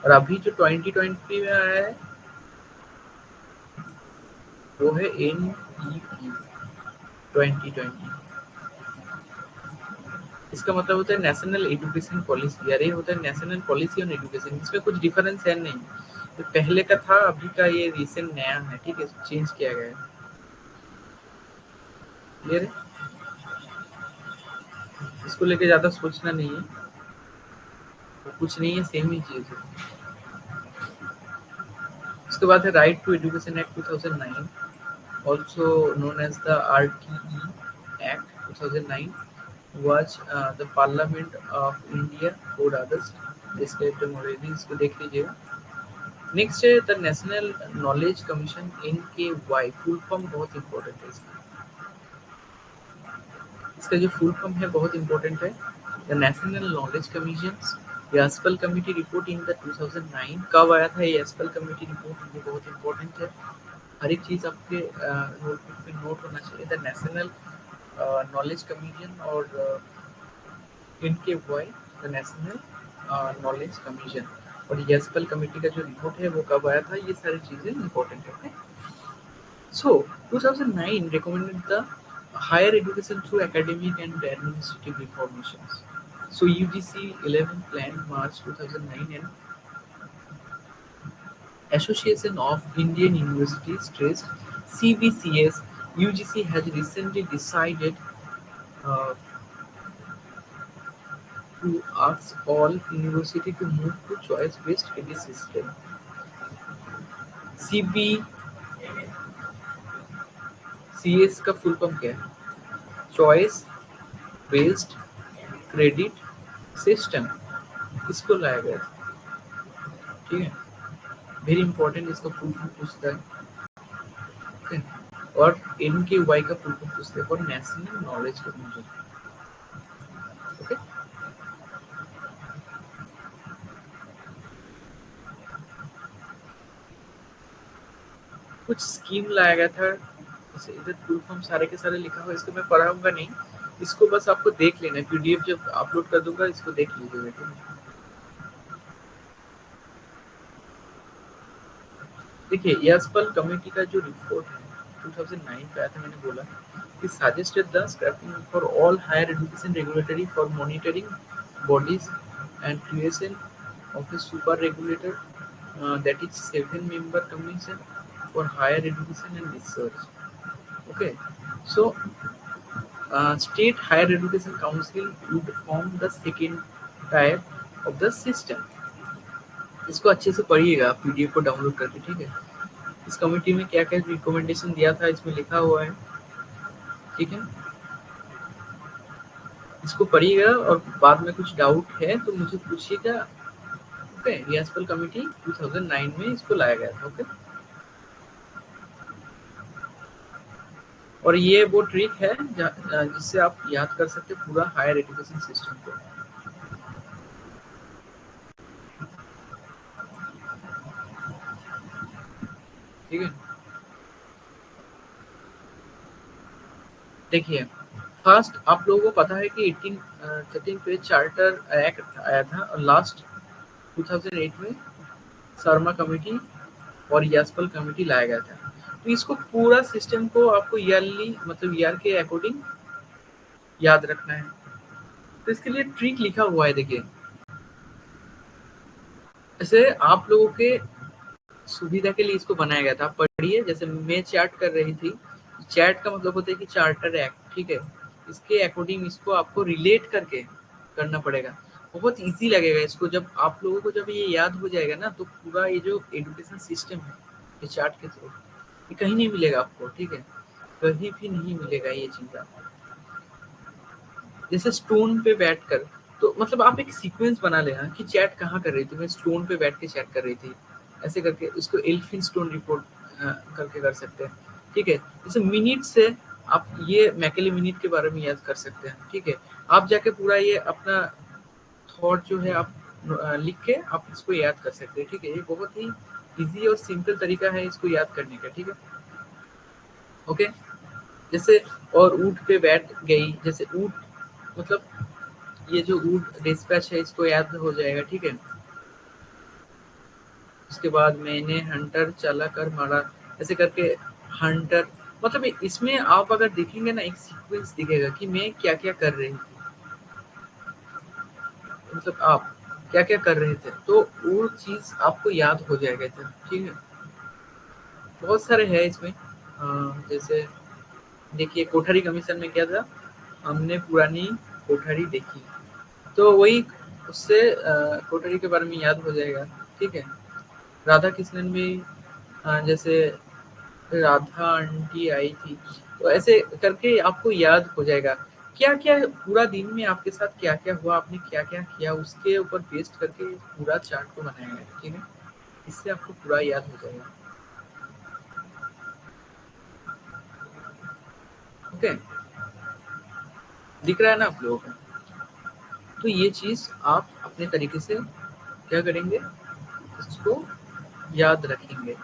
और अभी जो 2020 में आया है वो है एनईपी 2020। इसका मतलब होता है नेशनल एजुकेशन पॉलिसी, अरे होता है नेशनल पॉलिसी ऑन एजुकेशन। इसमें कुछ डिफरेंस है नहीं, तो पहले का था, अभी का ये रिसेंट नया है, ठीक है? चेंज किया गया है। क्लियर है? इसको लेके ज्यादा सोचना नहीं है, वो कुछ नहीं है, सेम ही चीज है। उसके बाद है right to education act 2009, also known as the RTE Act 2009, was the Parliament of India for others described already, इसको देख लीजिएगा। नेक्स्ट है the national knowledge commission, NKY full form बहुत इंपॉर्टेंट है इसका। इसका जो फुल फॉर्म है बहुत इंपॉर्टेंट है, the national knowledge commission. Yashpal committee report in the 2009, कब आया था ये यास्पल कमेटी रिपोर्ट, ये बहुत इंपॉर्टेंट है। हर एक चीज आपके नोटबुक में नोट होना चाहिए। द नेशनल नॉलेज कमीशन और इनके why the national knowledge commission और यास्पल कमेटी का जो रिपोर्ट है वो कब आया था, ये सारी चीजें इंपॉर्टेंट है। सो 2009 recommended the higher education through academic and administrative reformations. So UGC 11 plan March 2009 and Association of Indian Universities stressed CBCS. UGC has recently decided uh, to ask all university to move to choice-based credit system. CBCS का full form क्या है? Choice based credit system, इसको लाया गया था, ठीक है? Very important, इसका फुल फॉर्म पूछता है, ठीक है? और NKY का फुल फॉर्म पूछते हैं for national knowledge commission, okay? कुछ स्कीम लाया गया था, जैसे इधर फुल फॉर्म सारे के सारे लिखा हुआ है, इसको मैं पढ़ाऊंगा नहीं, इसको बस आपको देख लेना है। PDF जब अपलोड कर दूंगा इसको देख लीजिएगा, ठीक है? देखिए यास्पल कमेटी का जो रिपोर्ट है 2009 का आया था, मैंने बोला कि suggested the scrapping for all higher education regulatory for monitoring bodies and creation of a super regulator, that is 7-member commission for higher education and research. Okay, so state higher education council would form the second tier of the system. इसको अच्छे से पढ़िएगा आप PDF को download करके, ठीक है? इस कमेटी में क्या क्या रिकमेंडेशन दिया था इसमें लिखा हुआ है, ठीक है? इसको पढ़िएगा और बाद में कुछ डाउट है तो मुझे पूछिएगा, ओके? यास्पल कमेटी 2009 में इसको लाया गया था, ओके? और ये वो ट्रिक है जिससे आप याद कर सकते पूरा हायर एजुकेशन सिस्टम को, ठीक है? देखिए फर्स्ट आप लोगों को पता है कि 13 पे चार्टर एक्ट आया था और लास्ट 2008 में शर्मा कमेटी और यास्पल कमेटी लाया गया था। तो इसको पूरा सिस्टम को आपको ईयरली मतलब ईयर के अकॉर्डिंग याद रखना है। तो इसके लिए ट्रिक लिखा हुआ है, देखिए। जैसे आप लोगों के सुविधा के लिए इसको बनाया गया था, आप पढ़िए। जैसे मैं चैट कर रही थी, चैट का मतलब होता है कि चार्टर एक्ट, ठीक है? इसके अकॉर्डिंग इसको आपको रिलेट करके करना पड़ेगा। बहुत ईज़ी लगेगा इसको जब आप लोगों को जब ये याद हो जाएगा ना, तो पूरा ये जो एजुकेशन सिस्टम है, ये चार्ट के थ्रू, ये कहीं नहीं मिलेगा आपको, ठीक है? कहीं भी नहीं मिलेगा ये चीज़ आपको। जैसे स्टोन पे बैठकर, तो मतलब आप एक सीक्वेंस बना लेना कि चैट कहाँ कर रही थी, मैं स्टोन पे बैठ के चैट कर रही थी, ऐसे करके इसको एल्फिन स्टोन रिपोर्ट करके कर सकते हैं, ठीक है? जैसे मिनट से आप ये मैकेले मिनट के बारे में याद कर सकते हैं, ठीक है? आप जाके पूरा ये अपना थॉट जो है आप लिख के आप इसको याद कर सकते हैं, ठीक है? ये बहुत ही ईज़ी और सिंपल तरीका है इसको याद करने का, ठीक है? ओके? जैसे और ऊँट पे बैठ गई, जैसे ऊँट मतलब ये जो ऊँट डिस्पैच है इसको याद हो जाएगा, ठीक है? उसके बाद मैंने हंटर चला कर मारा, ऐसे करके हंटर, मतलब इसमें आप अगर देखेंगे ना एक सीक्वेंस दिखेगा कि मैं क्या-क्या कर रही थी। मतलब आप क्या-क्या कर रहे थे, तो वो चीज़ आपको याद हो जाएगा इधर, ठीक है? बहुत सारे हैं इसमें जैसे देखिए कोठारी कमीशन में क्या था, हमने पुरानी कोठारी देखी, तो वही उससे कोठारी के बारे में याद हो जाएगा, ठीक है? राधा कृष्णन में जैसे राधा आंटी आई थी, तो ऐसे करके आपको याद हो जाएगा। क्या-क्या पूरा दिन में आपके साथ क्या-क्या हुआ, आपने क्या-क्या किया, उसके ऊपर बेस्ड करके पूरा चार्ट को बनाया गया है, ठीक है? इससे आपको पूरा याद हो जाएगा। ओके, दिख रहा है ना आप लोगों को? तो ये चीज़ आप अपने तरीके से क्या करेंगे, इसको याद रखेंगे।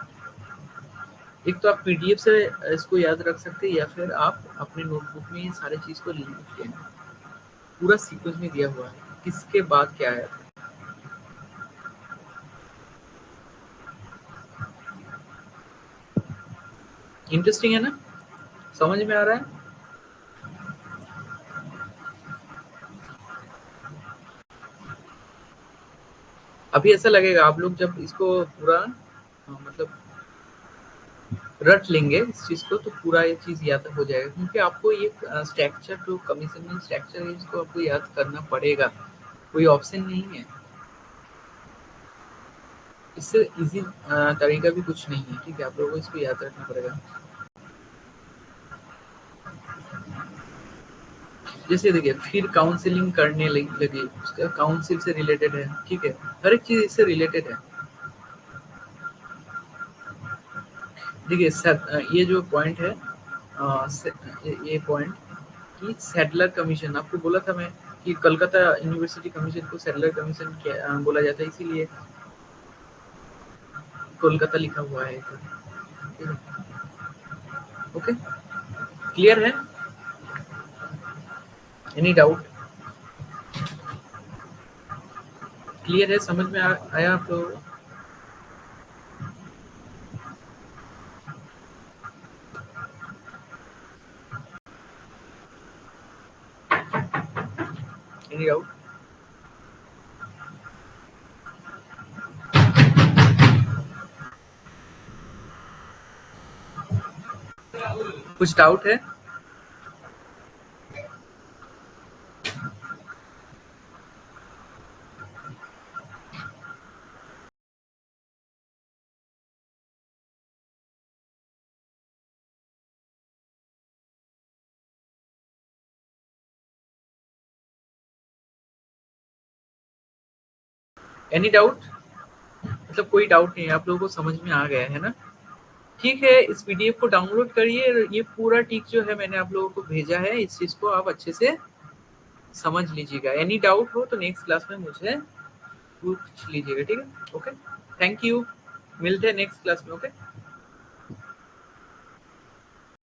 एक तो आप पीडीएफ से इसको याद रख सकते हैं या फिर आप अपने नोटबुक में ये सारी चीज़ को लिख लेना। पूरा सीक्वेंस में दिया हुआ है, किसके बाद क्या आया था। इंटरेस्टिंग है ना? समझ में आ रहा है? अभी ऐसा लगेगा आप लोग जब इसको पूरा मतलब रट लेंगे इस चीज़ को, तो पूरा ये चीज़ याद हो जाएगा, क्योंकि आपको ये स्ट्रक्चर जो कमीशन स्ट्रक्चर है इसको आपको याद करना पड़ेगा, कोई ऑप्शन नहीं है। इससे इजी तरीका भी कुछ नहीं है, ठीक है? आप लोगों को इसको याद रखना पड़ेगा। जैसे देखिए फिर काउंसलिंग करने लगी, उसका काउंसिल से रिलेटेड है, ठीक है? हर एक चीज़ इससे रिलेटेड है। देखिए सर ये जो पॉइंट है ये पॉइंट कि सैडलर कमीशन आपको बोला था मैं कि कलकत्ता यूनिवर्सिटी कमीशन को सैडलर कमीशन बोला जाता है, इसीलिए कोलकाता लिखा हुआ है इधर। ओके, क्लियर है? Any doubt? क्लियर है? समझ में आया आप लोगों को? Any doubt? कुछ डाउट है? Any doubt? मतलब कोई डाउट नहीं है, आप लोगों को समझ में आ गया है ना? ठीक है, इस पीडीएफ को डाउनलोड करिए, ये पूरा टिक जो है मैंने आप लोगों को भेजा है, इस चीज़ को आप अच्छे से समझ लीजिएगा। एनी डाउट हो तो नेक्स्ट क्लास में मुझे पूछ लीजिएगा, ठीक है? ओके, थैंक यू, मिलते हैं नेक्स्ट क्लास में। ओके।